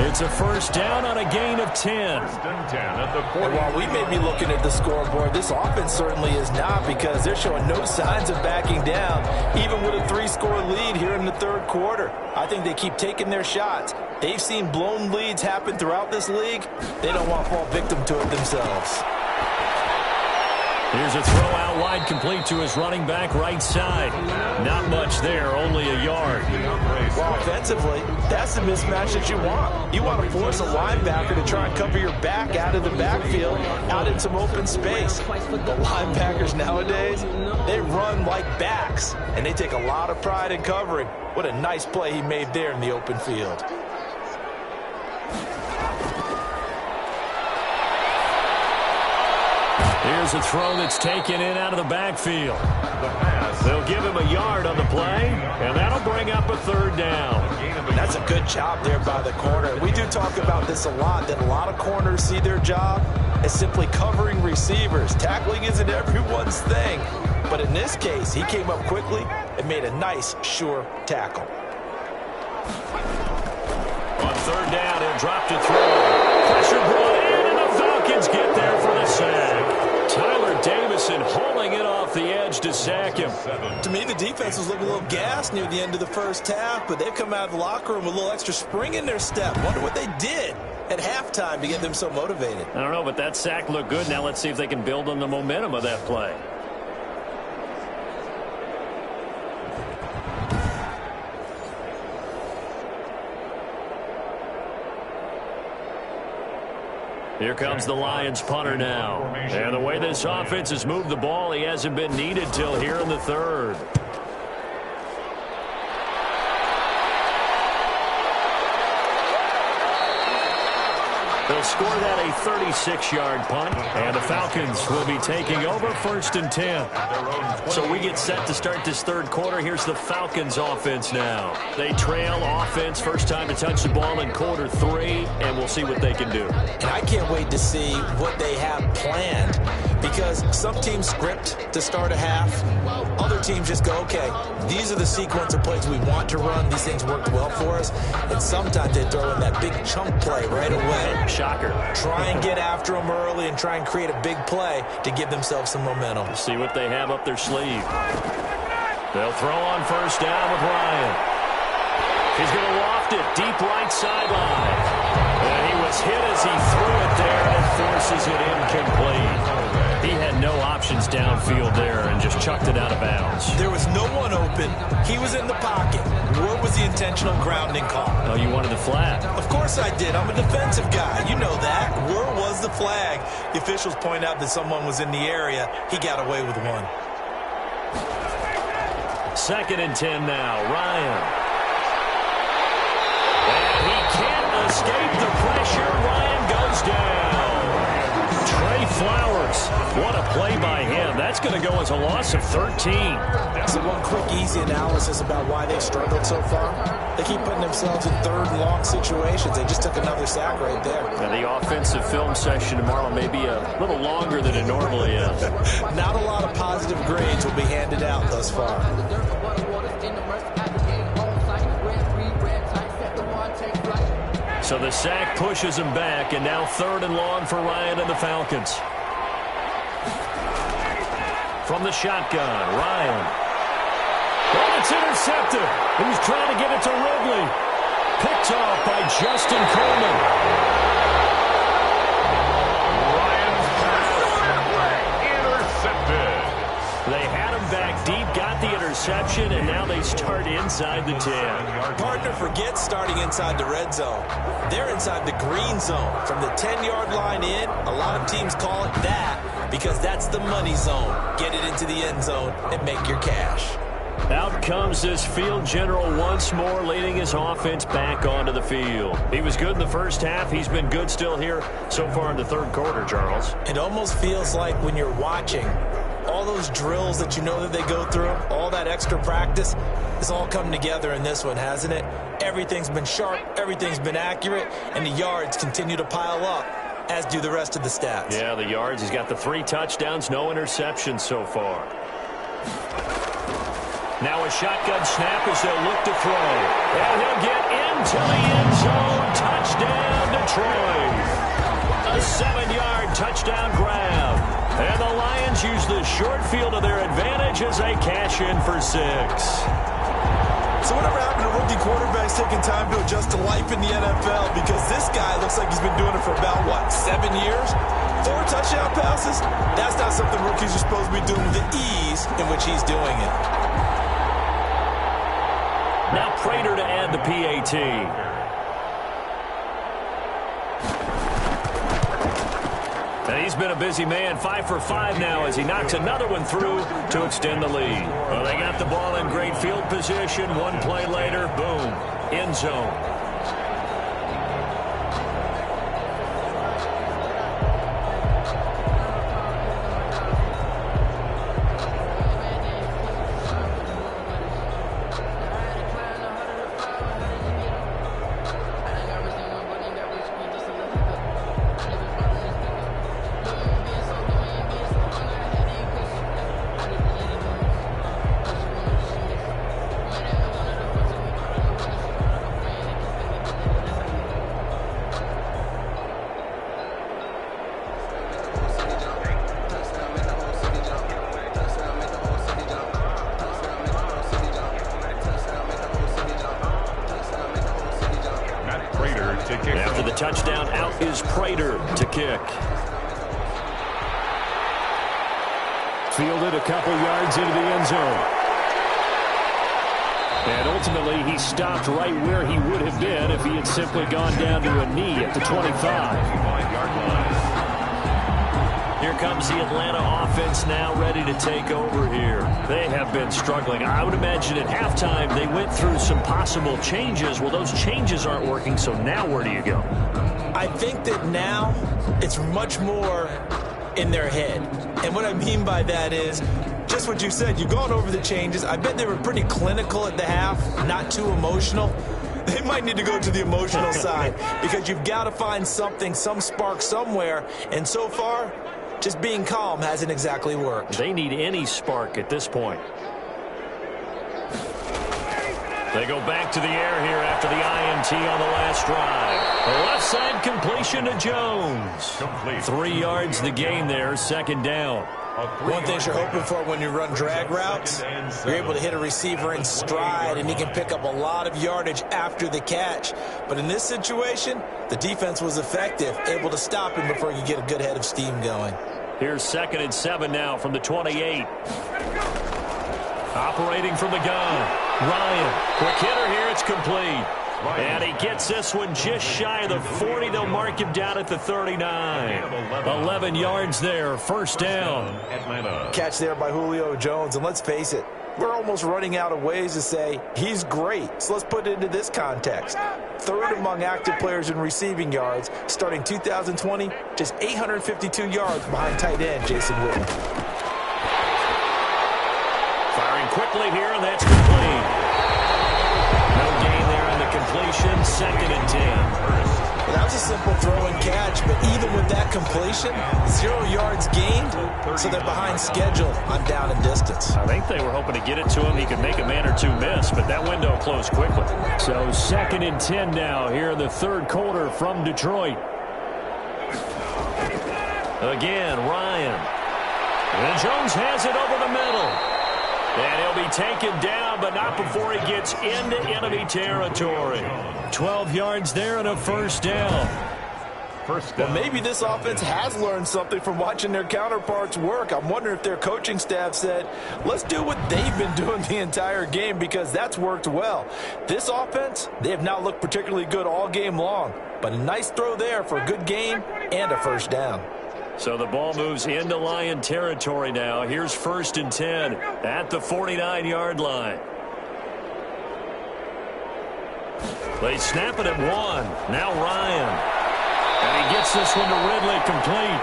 It's a first down on a gain of 10. And while we may be looking at the scoreboard, this offense certainly is not, because they're showing no signs of backing down, even with a 3-score lead here in the third quarter. I think they keep taking their shots. They've seen blown leads happen throughout this league. They don't want to fall victim to it themselves. Here's a throw out wide, complete to his running back right side. Not much there, only a yard. Well, offensively, that's the mismatch that you want. You want to force a linebacker to try and cover your back out of the backfield, out in some open space. The linebackers nowadays, they run like backs, and they take a lot of pride in covering. What a nice play he made there in the open field. Here's a throw that's taken in out of the backfield. They'll give him a yard on the play, and that'll bring up a third down. That's a good job there by the corner. We do talk about this a lot, that a lot of corners see their job as simply covering receivers. Tackling isn't everyone's thing, but in this case, he came up quickly and made a nice, sure tackle. On third down, he'll drop to throw. Pressure brought in, and the Falcons get there for the sack. Tyler Davison hauling it off the edge to sack him. To me, the defense was looking a little gassed near the end of the first half, but they've come out of the locker room with a little extra spring in their step. Wonder what they did at halftime to get them so motivated. I don't know, but that sack looked good. Now let's see if they can build on the momentum of that play. Here comes the Lions punter now. And the way this offense has moved the ball, he hasn't been needed till here in the third. They'll score that a 36-yard punt, and the Falcons will be taking over first and 10. So we get set to start this third quarter. Here's the Falcons offense now. They trail offense, first time to touch the ball in quarter 3, and we'll see what they can do. And I can't wait to see what they have planned, because some teams script to start a half. Other teams just go, okay, these are the sequence of plays we want to run. These things worked well for us. And sometimes they throw in that big chunk play right away. Shocker. Try and get after them early and try and create a big play to give themselves some momentum. See what they have up their sleeve. They'll throw on first down with Ryan. He's going to loft it deep right sideline. And he was hit as he threw it there, and it forces it incomplete. He had no options downfield there and just chucked it out of bounds. There was no one open. He was in the pocket. Where was the intentional grounding call? Oh, you wanted the flag. Of course I did. I'm a defensive guy. You know that. Where was the flag? The officials point out that someone was in the area. He got away with one. Second and 10 now. Ryan. And he can't escape the pressure. Ryan goes down. Trey Flowers. What a play by him. That's going to go as a loss of 13. So one quick, easy analysis about why they've struggled so far. They keep putting themselves in third and long situations. They just took another sack right there. Now the offensive film session tomorrow may be a little longer than it normally is. Not a lot of positive grades will be handed out thus far. So the sack pushes him back, and now third and long for Ryan and the Falcons. From the shotgun, Ryan. Well, it's intercepted. He was trying to get it to Ridley. Picked off by Justin Coleman. Ryan's pass intercepted. They had him back deep, got the interception. reception, and now they start inside the 10. Partner forgets starting inside the red zone. They're inside the green zone. From the 10-yard line in, a lot of teams call it that because that's the money zone. Get it into the end zone and make your cash. Out comes this field general once more, leading his offense back onto the field. He was good in the first half. He's been good still here so far in the third quarter, Charles. It almost feels like when you're watching, all those drills that you know that they go through, all that extra practice, it's all come together in this one, hasn't it? Everything's been sharp, everything's been accurate, and the yards continue to pile up, as do the rest of the stats. Yeah, the yards. He's got the 3 touchdowns, no interceptions so far. Now a shotgun snap as they'll look to throw. And he'll get into the end zone. Touchdown, Detroit. A 7-yard touchdown grab. And the Lions use the short field to their advantage as they cash in for 6. So whatever happened to rookie quarterbacks taking time to adjust to life in the NFL? Because this guy looks like he's been doing it for about, 7 years? 4 touchdown passes? That's not something rookies are supposed to be doing with the ease in which he's doing it. Now Prater to add the PAT. And he's been a busy man, 5 for 5 now as he knocks another one through to extend the lead. Well, they got the ball in great field position. One play later, boom, end zone. After the touchdown, out is Prater to kick. Fielded a couple yards into the end zone. And ultimately, he stopped right where he would have been if he had simply gone down to a knee at the 25. Here comes the Atlanta offense now ready to take over here. They have been struggling. I would imagine at halftime they went through some possible changes. Well, those changes aren't working, so now where do you go? I think that now it's much more in their head. And what I mean by that is just what you said. You've gone over the changes. I bet they were pretty clinical at the half, not too emotional. They might need to go to the emotional side because you've got to find something, some spark somewhere. And so far, just being calm hasn't exactly worked. They need any spark at this point. They go back to the air here after the INT on the last drive. The left side completion to Jones. 3 yards the gain there, second down. One thing you're hoping for when you run drag routes, you're able to hit a receiver in stride, and he can pick up a lot of yardage after the catch. But in this situation, the defense was effective, able to stop him before you get a good head of steam going. Here's 2nd and 7 now from the 28. Operating from the gun. Ryan, quick hitter here, it's complete. And he gets this one just shy of the 40. They'll mark him down at the 39. 11 yards there, first down. Catch there by Julio Jones, and let's face it, we're almost running out of ways to say he's great. So let's put it into this context. 3rd among active players in receiving yards, starting 2020, just 852 yards behind tight end Jason Witten. Firing quickly here, and that's complete. No gain there on the completion, 2nd and 10. Well, that was a simple throw and catch, but even with that completion, 0 yards gained, so they're behind schedule on down and distance. I think they were hoping to get it to him. He could make a man or two miss, but that window closed quickly. So 2nd and 10 now here in the third quarter from Detroit. Again, Ryan. And Jones has it over the middle. And he'll be taken down, but not before he gets into enemy territory. 12 yards there and a first down. first Well, down. maybe this offense has learned something from watching their counterparts work. I'm wondering if their coaching staff said, let's do what they've been doing the entire game, because that's worked well. This offense, they have not looked particularly good all game long, but a nice throw there for a good gain and a first down. So the ball moves into Lion territory now. Here's 1st and 10 at the 49-yard line. They snap it at 1. Now Ryan. And he gets this one to Ridley, complete.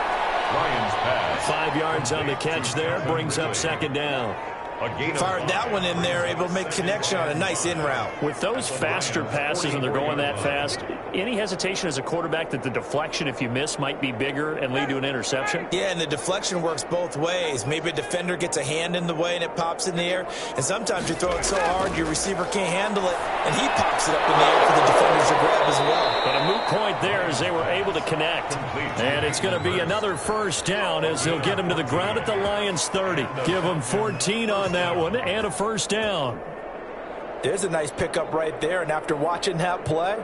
Ryan's pass. 5 yards on the catch there, brings up 2nd down. A gain of Fired that one in there, able to make connection on a nice in route. With those faster passes and they're going that fast, any hesitation as a quarterback that the deflection, if you miss, might be bigger and lead to an interception? Yeah, and the deflection works both ways. Maybe a defender gets a hand in the way and it pops in the air. And sometimes you throw it so hard your receiver can't handle it, and he pops it up in the air for the defenders to grab as well. But a moot point there as they were able to connect. And it's going to be another first down as they'll get him to the ground at the Lions' 30. Give him 14 on that one and a first down. There's a nice pickup right there, and after watching that play,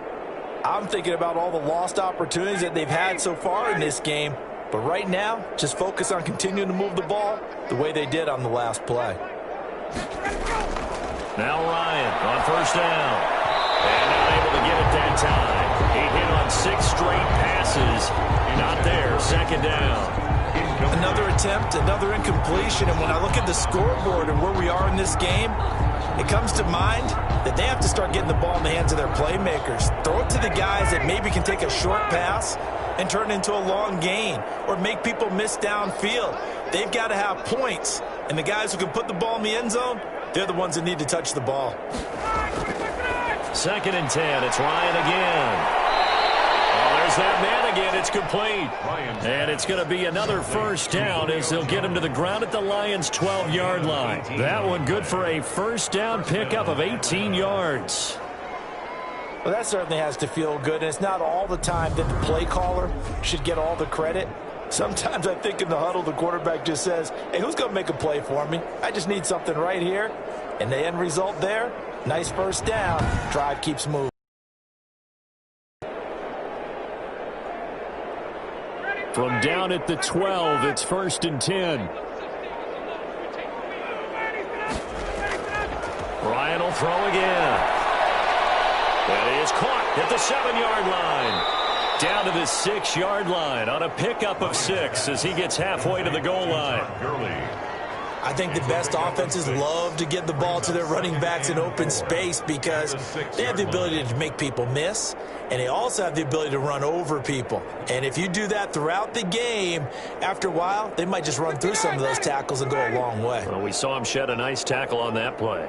I'm thinking about all the lost opportunities that they've had so far in this game. But right now, just focus on continuing to move the ball the way they did on the last play. Now Ryan on first down. And not able to get it that time. He hit on 6 straight passes. Not there. 2nd down. Another attempt, another incompletion, and when I look at the scoreboard and where we are in this game, it comes to mind that they have to start getting the ball in the hands of their playmakers. Throw it to the guys that maybe can take a short pass and turn it into a long gain or make people miss downfield. They've got to have points, and the guys who can put the ball in the end zone, they're the ones that need to touch the ball. 2nd and 10. It's Ryan again. There's that man again. It's complete. And it's going to be another first down as they'll get him to the ground at the Lions' 12-yard line. That one good for a first down pickup of 18 yards. Well, that certainly has to feel good, and it's not all the time that the play caller should get all the credit. Sometimes I think in the huddle the quarterback just says, hey, who's going to make a play for me? I just need something right here. And the end result there, nice first down. Drive keeps moving. From down at the 12, it's 1st and 10. Ryan will throw again. That is caught at the 7-yard line. Down to the 6-yard line on a pickup of 6 as he gets halfway to the goal line. I think the best offenses love to get the ball to their running backs in open space because they have the ability to make people miss, and they also have the ability to run over people. And if you do that throughout the game, after a while, they might just run through some of those tackles and go a long way. Well, we saw him shed a nice tackle on that play.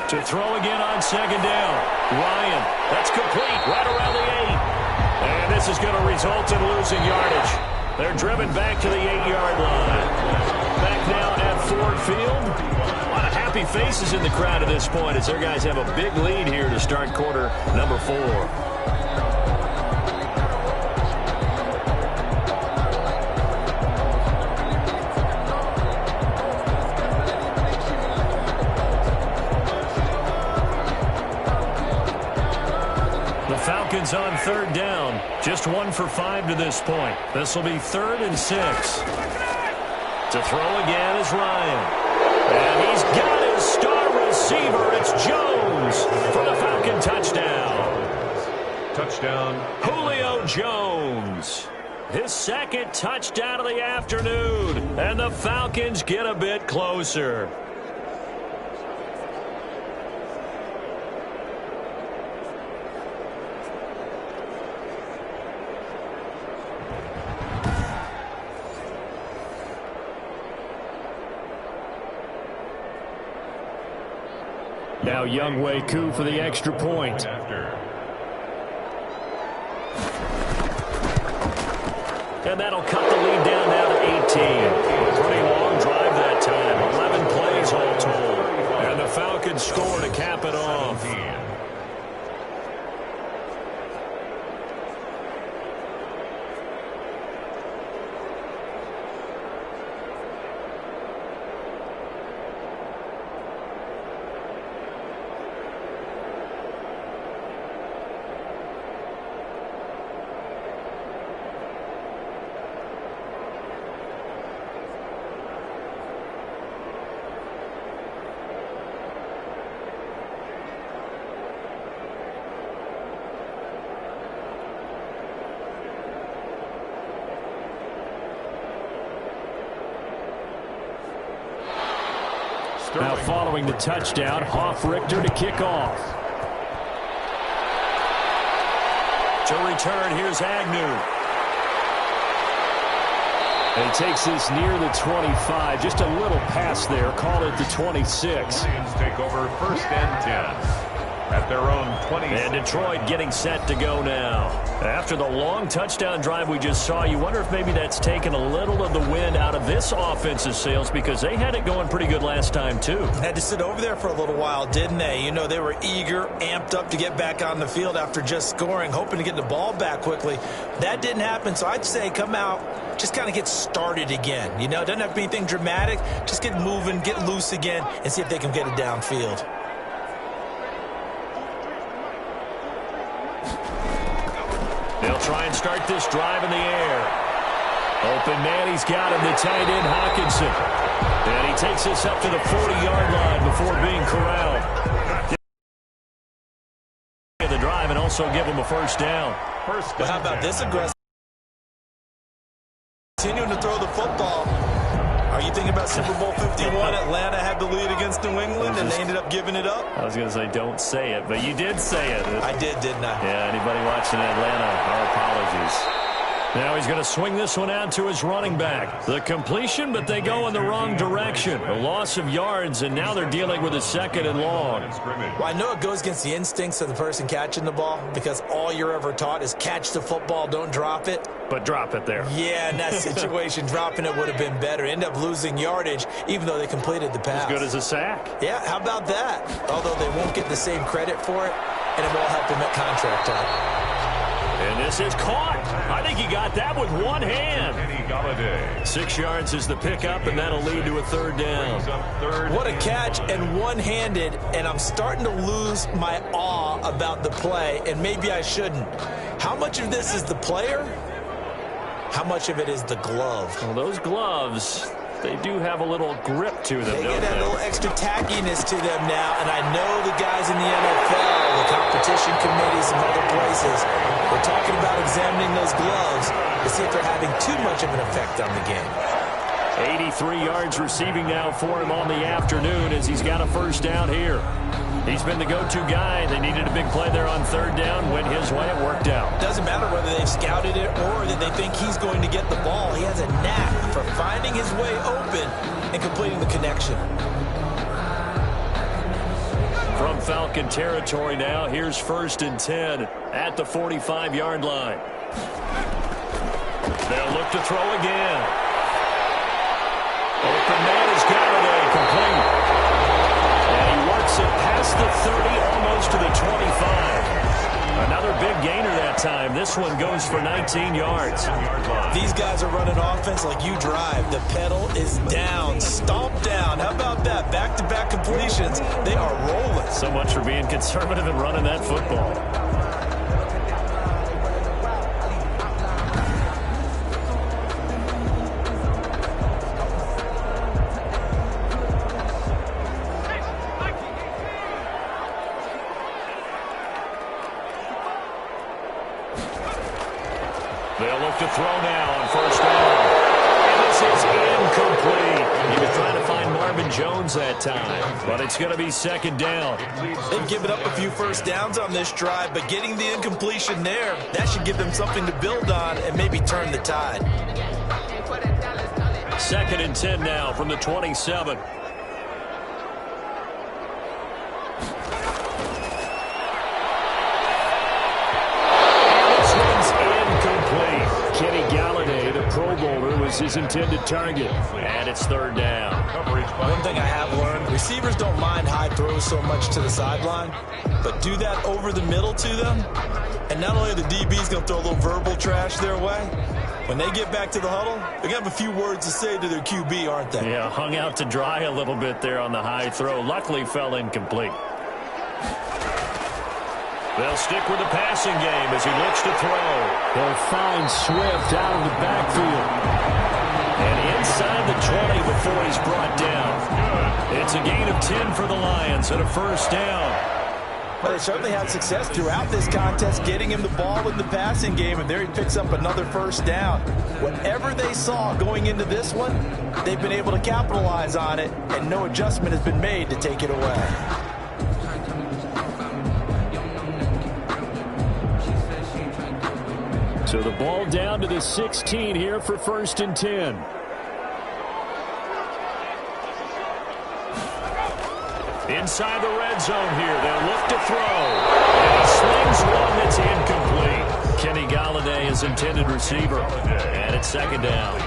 To throw again on 2nd down. Ryan, that's complete right around the 8. And this is going to result in losing yardage. They're driven back to the 8-yard line. Back now at Ford Field. A lot of happy faces in the crowd at this point as their guys have a big lead here to start quarter number 4. Falcons on 3rd down. Just 1 for 5 to this point. This will be 3rd and 6. To throw again is Ryan. And he's got his star receiver. It's Jones for the Falcon touchdown. Touchdown. Julio Jones. His 2nd touchdown of the afternoon. And the Falcons get a bit closer. Now Younghoe Koo for the extra point. And that'll cut the lead down now to 18. A pretty long drive that time. 11 plays all told. And the Falcons score to cap it off. throwing the touchdown. Hoff-Richter to kick off. To return, here's Agnew. And he takes this near the 25. Just a little pass there. Call it the 26. Lions take over 1st and 10. At their own 20. And Detroit getting set to go now. After the long touchdown drive we just saw, you wonder if maybe that's taken a little of the wind out of this offensive sails, because they had it going pretty good last time too. Had to sit over there for a little while, didn't they? You know, they were eager, amped up to get back on the field after just scoring, hoping to get the ball back quickly. That didn't happen, so I'd say come out, just kind of get started again. You know, it doesn't have to be anything dramatic. Just get moving, get loose again, and see if they can get it downfield. They'll try and start this drive in the air. Open man, he's got him, the tight end, Hockenson. And he takes this up to the 40-yard line before being corralled. The drive and also give him a first down. But how about this aggressive? Continuing to throw the football. Are you thinking about Super Bowl 51? Atlanta had the lead against New England, and they ended up giving it up? I was going to say don't say it, but you did say it. I did, didn't I? Yeah, anybody watching Atlanta, our apologies. Now he's going to swing this one out to his running back. The completion, but they go in the wrong direction. A loss of yards, and now they're dealing with a 2nd and long. Well, I know it goes against the instincts of the person catching the ball, because all you're ever taught is catch the football, don't drop it. But drop it there. Yeah, in that situation, dropping it would have been better. End up losing yardage, even though they completed the pass. As good as a sack. Yeah, how about that? Although they won't get the same credit for it, and it won't help them at contract time. And this is caught. I think he got that with one hand. 6 yards is the pickup, and that'll lead to a 3rd down. What a catch, and one-handed, and I'm starting to lose my awe about the play, and maybe I shouldn't. How much of this is the player? How much of it is the glove? Well, those gloves, they do have a little grip to them, They don't get that they? little extra tackiness to them now, and I know the guys in the NFL, the competition committees, and other places, we're talking about examining those gloves to see if they're having too much of an effect on the game. 83 yards receiving now for him on the afternoon as he's got a first down here. He's been the go-to guy. They needed a big play there on 3rd down. Went his way. It worked out. Doesn't matter whether they've scouted it or that they think he's going to get the ball. He has a knack for finding his way open and completing the connection. From Falcon territory now, here's 1st and 10 at the 45-yard line. They'll look to throw again. Open man is Galladay, complete. And he works it past the 30, almost to the 25. Another big gainer that time. This one goes for 19 yards. These guys are running offense like you drive. The pedal is down, stomp down. How about that? Back-to-back completions. They are rolling. So much for being conservative and running that football. They'll look to throw now on 1st down. And this is incomplete. He was trying to find Marvin Jones that time, but it's going to be 2nd down. They've given up a few first downs on this drive, but getting the incompletion there, that should give them something to build on and maybe turn the tide. 2nd and 10 now from the 27. Kenny Galladay, the Pro Bowler, was his intended target. And it's 3rd down. One thing I have learned, receivers don't mind high throws so much to the sideline, but do that over the middle to them, and not only are the DBs going to throw a little verbal trash their way, when they get back to the huddle, they're going to have a few words to say to their QB, aren't they? Yeah, hung out to dry a little bit there on the high throw. Luckily fell incomplete. They'll stick with the passing game as he looks to throw. They'll find Swift out of the backfield. And inside the 20 before he's brought down. It's a gain of 10 for the Lions and a 1st down. Well, they certainly had success throughout this contest getting him the ball in the passing game, and there he picks up another first down. Whatever they saw going into this one, they've been able to capitalize on it, and no adjustment has been made to take it away. So the ball down to the 16 here for 1st and 10. Inside the red zone here. They'll look to throw. And he slings one that's incomplete. Kenny Galladay is intended receiver. And it's 2nd down.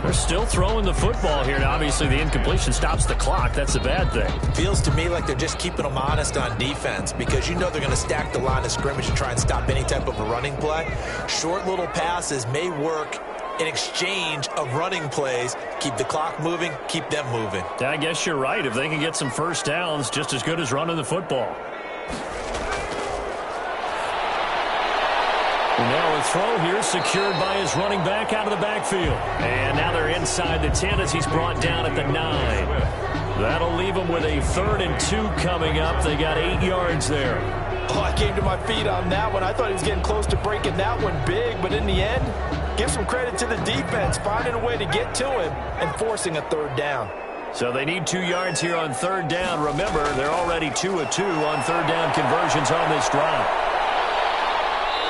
They're still throwing the football here. Now, obviously, the incompletion stops the clock. That's a bad thing. Feels to me like they're just keeping them honest on defense because you know they're going to stack the line of scrimmage and try and stop any type of a running play. Short little passes may work in exchange of running plays. Keep the clock moving, keep them moving. I guess you're right. If they can get some first downs, just as good as running the football. And now a throw here secured by his running back out of the backfield. And now they're inside the 10 as he's brought down at the 9. That'll leave him with a 3rd and 2 coming up. They got 8 yards there. Oh, I came to my feet on that one. I thought he was getting close to breaking that one big, but in the end, give some credit to the defense, finding a way to get to him and forcing a 3rd down. So they need 2 yards here on 3rd down. Remember, they're already 2 of 2 on 3rd down conversions on this drive.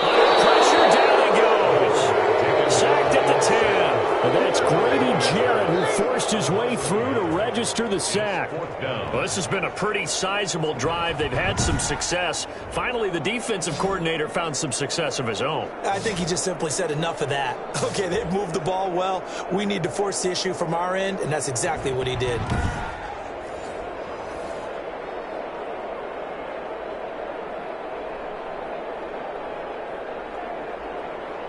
Under pressure, down he goes. Sacked at the 10. And that's Grady Jarrett who forced his way through to register the sack. Well, this has been a pretty sizable drive. They've had some success. Finally, the defensive coordinator found some success of his own. I think he just simply said enough of that. Okay, they've moved the ball well. We need to force the issue from our end, and that's exactly what he did.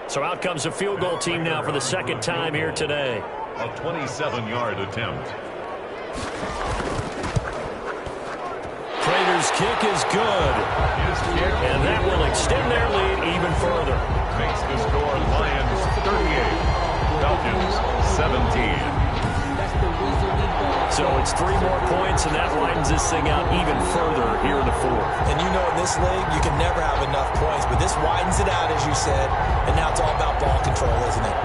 So out comes a field goal team now for the 2nd time here today. A 27-yard attempt. Prater's kick is good. And that will extend their lead even further. Makes the score Lions 38, Falcons 17. So it's 3 more points, and that widens this thing out even further here in the 4th. And you know in this league, you can never have enough points, but this widens it out, as you said, and now it's all about ball control, isn't it?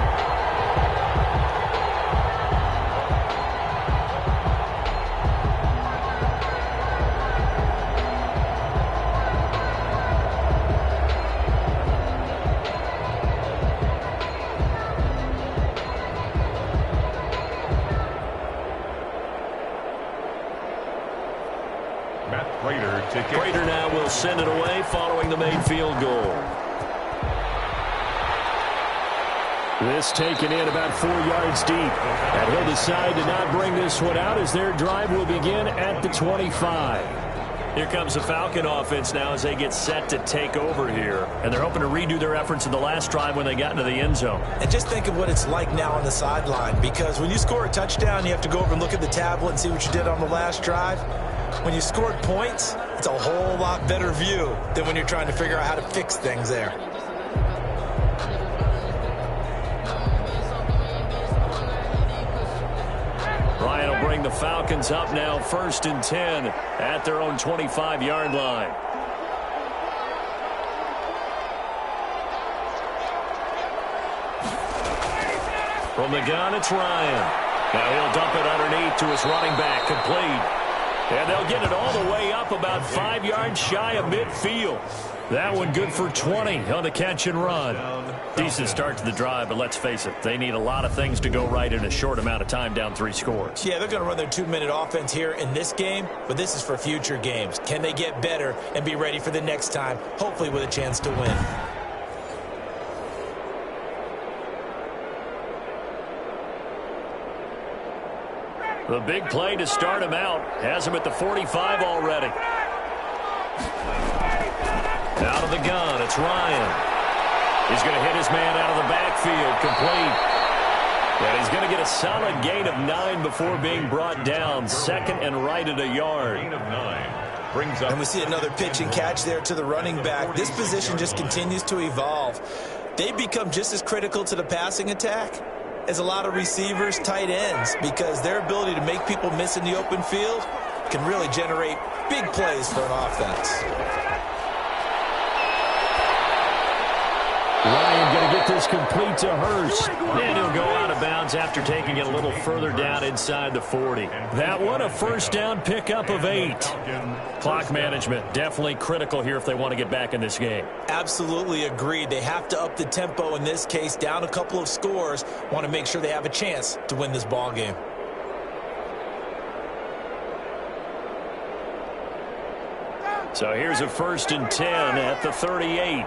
Prater now will send it away following the made field goal. This taken in about 4 yards deep. And he'll decide to not bring this one out as their drive will begin at the 25. Here comes the Falcon offense now as they get set to take over here. And they're hoping to redo their efforts in the last drive when they got into the end zone. And just think of what it's like now on the sideline, because when you score a touchdown, you have to go over and look at the tablet and see what you did on the last drive. When you scored points, it's a whole lot better view than when you're trying to figure out how to fix things there. Ryan will bring the Falcons up now 1st and 10 at their own 25-yard line. From the gun, it's Ryan. Now he'll dump it underneath to his running back, complete. And they'll get it all the way up about 5 yards shy of midfield. That one good for 20 on the catch and run. Decent start to the drive, but let's face it, they need a lot of things to go right in a short amount of time down 3 scores. Yeah, they're going to run their 2-minute offense here in this game, but this is for future games. Can they get better and be ready for the next time, hopefully with a chance to win? The big play to start him out has him at the 45 already. Out of the gun, it's Ryan. He's going to hit his man out of the backfield, complete. And he's going to get a solid gain of 9 before being brought down. 2nd and right at a yard. Gain of 9 brings up. And we see another pitch and catch there to the running back. This position just continues to evolve. They become just as critical to the passing attack as a lot of receivers, tight ends, because their ability to make people miss in the open field can really generate big plays for an offense. Ryan going to get this complete to Hurst. And he'll go out of bounds after taking it a little further down inside the 40. That one, a first down pickup of 8. Clock management, definitely critical here if they want to get back in this game. Absolutely agreed. They have to up the tempo in this case, down a couple of scores. Want to make sure they have a chance to win this ball game. So here's a 1st and 10 at the 38.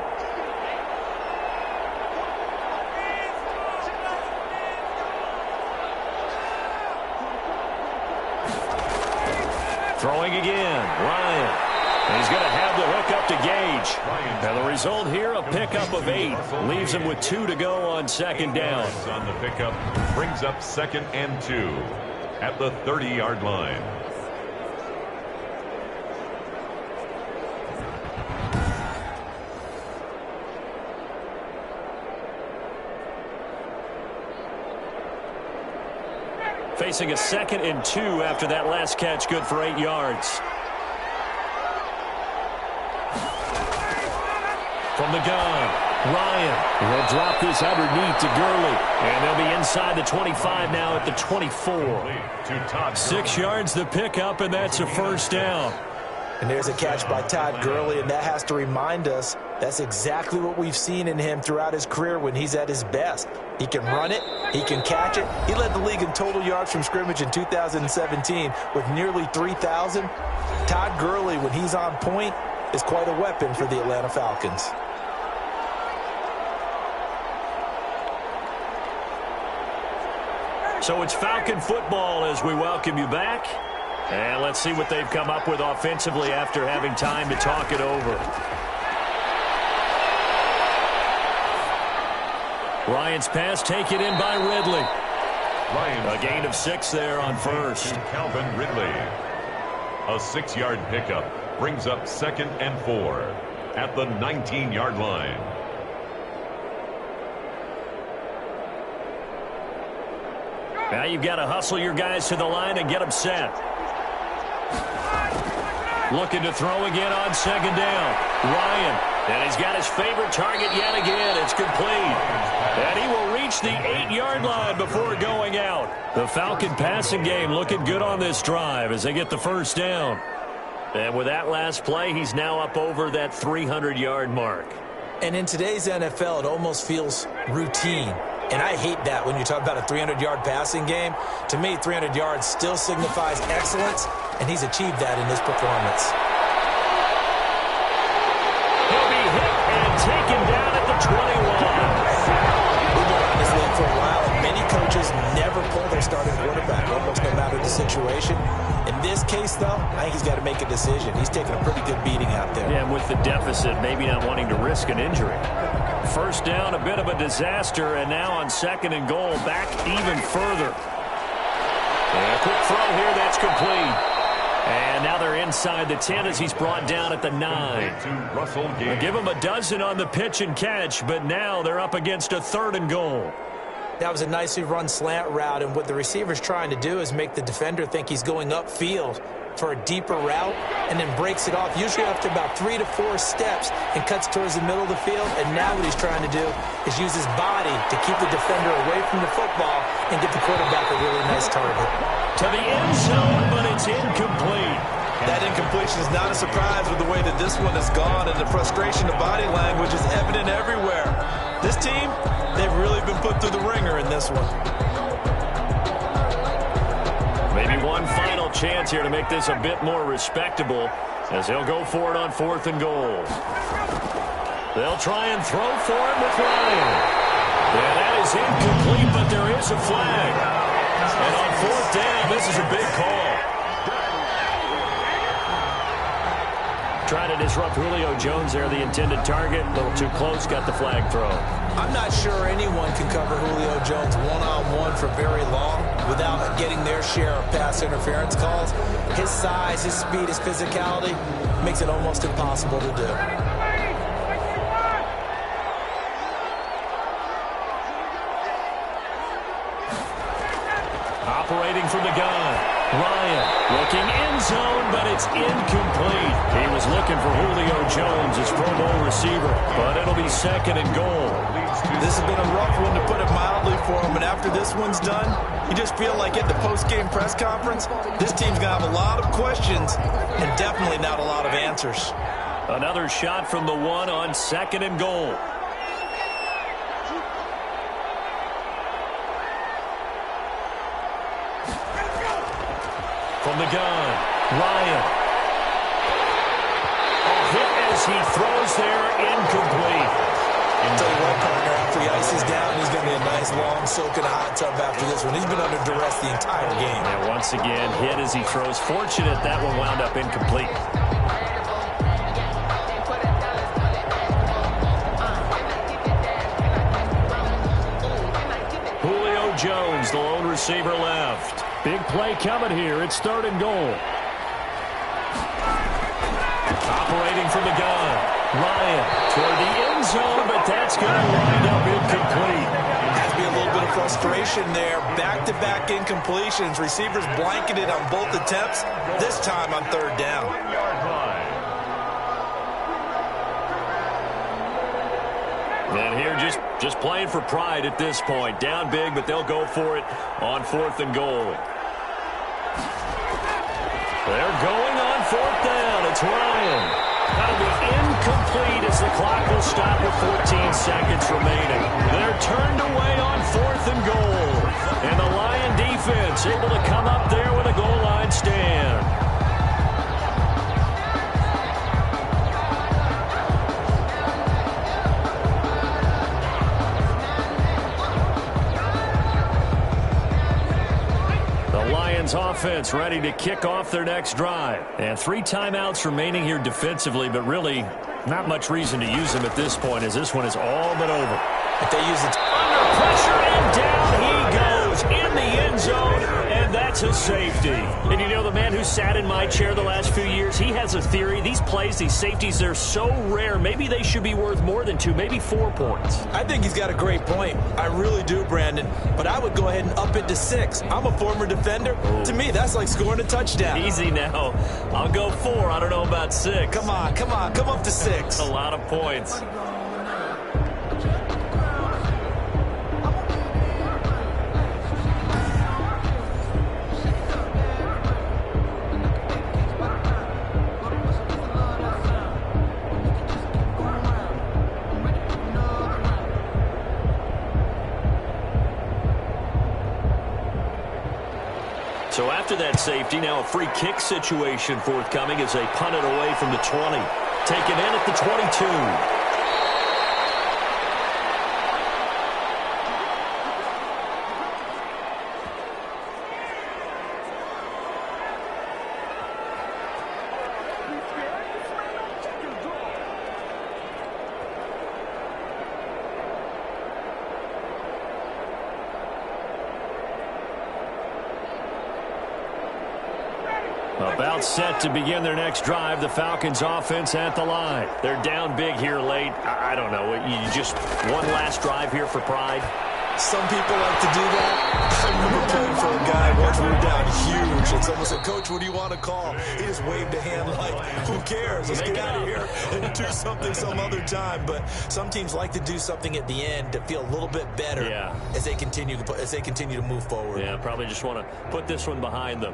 Throwing again, Ryan. And he's going to have the hook up to Gage. And the result here, a pickup of 8. Leaves him with 2 to go on 2nd down. On the pickup, brings up 2nd and 2 at the 30-yard line. Facing a 2nd and 2 after that last catch, good for 8 yards. From the gun, Ryan will drop this underneath to Gurley. And they'll be inside the 25 now at the 24. 6 yards the pickup, and that's a first down. And there's a catch by Todd Gurley, and that has to remind us that's exactly what we've seen in him throughout his career when he's at his best. He can run it. He can catch it. He led the league in total yards from scrimmage in 2017 with nearly 3,000. Todd Gurley, when he's on point, is quite a weapon for the Atlanta Falcons. So it's Falcon football as we welcome you back. And let's see what they've come up with offensively after having time to talk it over. Ryan's pass taken in by Ridley. A gain of 6 there on first. Calvin Ridley. A 6-yard pickup brings up 2nd and 4 at the 19-yard line. Now you've got to hustle your guys to the line and get them set. Looking to throw again on 2nd down. Ryan, and he's got his favorite target yet again. It's complete. And he will reach the 8-yard line before going out. The Falcon passing game looking good on this drive as they get the first down. And with that last play, he's now up over that 300-yard mark. And in today's NFL, it almost feels routine. And I hate that when you talk about a 300-yard passing game. To me, 300 yards still signifies excellence, and he's achieved that in this performance. He'll be hit and taken down at the 21. We've been around this league for a while, and many coaches never pull their starting quarterback, almost no matter the situation. In this case, though, I think he's got to make a decision. He's taking a pretty good beating out there. Yeah, and with the deficit, maybe not wanting to risk an injury. First down, a bit of a disaster, and now on 2nd and goal, back even further. And a quick throw here, that's complete. And now they're inside the 10 as he's brought down at the 9. They'll give him a dozen on the pitch and catch, but now they're up against a 3rd and goal. That was a nicely run slant route, and what the receiver's trying to do is make the defender think he's going upfield for a deeper route and then breaks it off, usually after about 3 to 4 steps, and cuts towards the middle of the field. And now what he's trying to do is use his body to keep the defender away from the football and get the quarterback a really nice target. To the end zone, but it's incomplete. That incompletion is not a surprise with the way that this one has gone, and the frustration of body language is evident everywhere. This team, they've really been put through the ringer in this one. Maybe one final chance here to make this a bit more respectable as they'll go for it on 4th and goal. They'll try and throw for it with Ryan. And that is incomplete, but there is a flag. And on 4th down, this is a big call. Trying to disrupt Julio Jones there, the intended target. A little too close, got the flag thrown. I'm not sure anyone can cover Julio Jones one-on-one for very long without getting their share of pass interference calls. His size, his speed, his physicality makes it almost impossible to do. Operating from the gun. Ryan looking end zone, but it's incomplete. He was looking for Julio Jones, his Pro Bowl receiver, but it'll be 2nd and goal. This has been a rough one, to put it mildly, for him. And after this one's done, you just feel like at the post-game press conference, this team's going to have a lot of questions and definitely not a lot of answers. Another shot from the 1 on 2nd and goal. From the gun, Ryan. A hit as he throws there, incomplete. I'll tell you what, partner, after he ices down, he's going to be a nice, long soak in a hot tub after this one. He's been under duress the entire game. And once again, hit as he throws. Fortunate that one wound up incomplete. Julio Jones, the lone receiver left. Big play coming here. It's 3rd and goal. Operating from the gun. Ryan toward the end zone, but that's going to wind up incomplete. Has to be a little bit of frustration there. Back-to-back incompletions. Receivers blanketed on both attempts. This time on 3rd down. And here just playing for pride at this point. Down big, but they'll go for it on 4th and goal. They're going on 4th down. It's Ryan. That'll be incomplete as the clock will stop with 14 seconds remaining. They're turned away on 4th and goal. And the Lion defense able to come up there with a goal line stand. Offense ready to kick off their next drive. And 3 timeouts remaining here defensively, but really not much reason to use them at this point as this one is all but over. If they use it under pressure, and down he goes in the end zone, and that's a safety. And you know, the man who sat in my chair the last few years, he has a theory. These plays, these safeties, they're so rare. Maybe they should be worth more than 2, maybe 4 points. I think he's got a great point. I really do, Brandon. But I would go ahead and up it to 6. I'm a former defender. Ooh. To me, that's like scoring a touchdown. Easy now. I'll go 4. I don't know about 6. Come on. Come up to 6. A lot of points. So after that safety, now a free kick situation forthcoming as they punt it away from the 20. Taken in at the 22. About set to begin their next drive. The Falcons offense at the line. They're down big here late. I don't know. You just one last drive here for pride. Some people like to do that. I remember playing for a guy once we were down huge, and someone said, "Coach, what do you want to call?" He just waved a hand like, "Who cares? Let's get out of here and do something some other time." But some teams like to do something at the end to feel a little bit better as they continue to move forward. Yeah, probably just want to put this one behind them.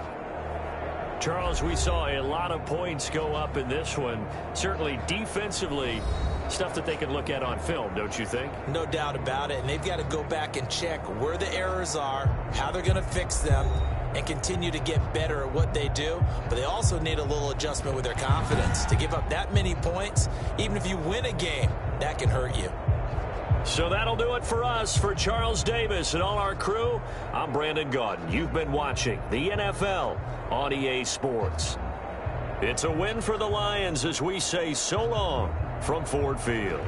Charles, we saw a lot of points go up in this one. Certainly defensively, stuff that they can look at on film, don't you think? No doubt about it. And they've got to go back and check where the errors are, how they're going to fix them, and continue to get better at what they do. But they also need a little adjustment with their confidence. To give up that many points, even if you win a game, that can hurt you. So that'll do it for us. For Charles Davis and all our crew, I'm Brandon Gaudin. You've been watching the NFL on EA Sports. It's a win for the Lions as we say so long from Ford Field.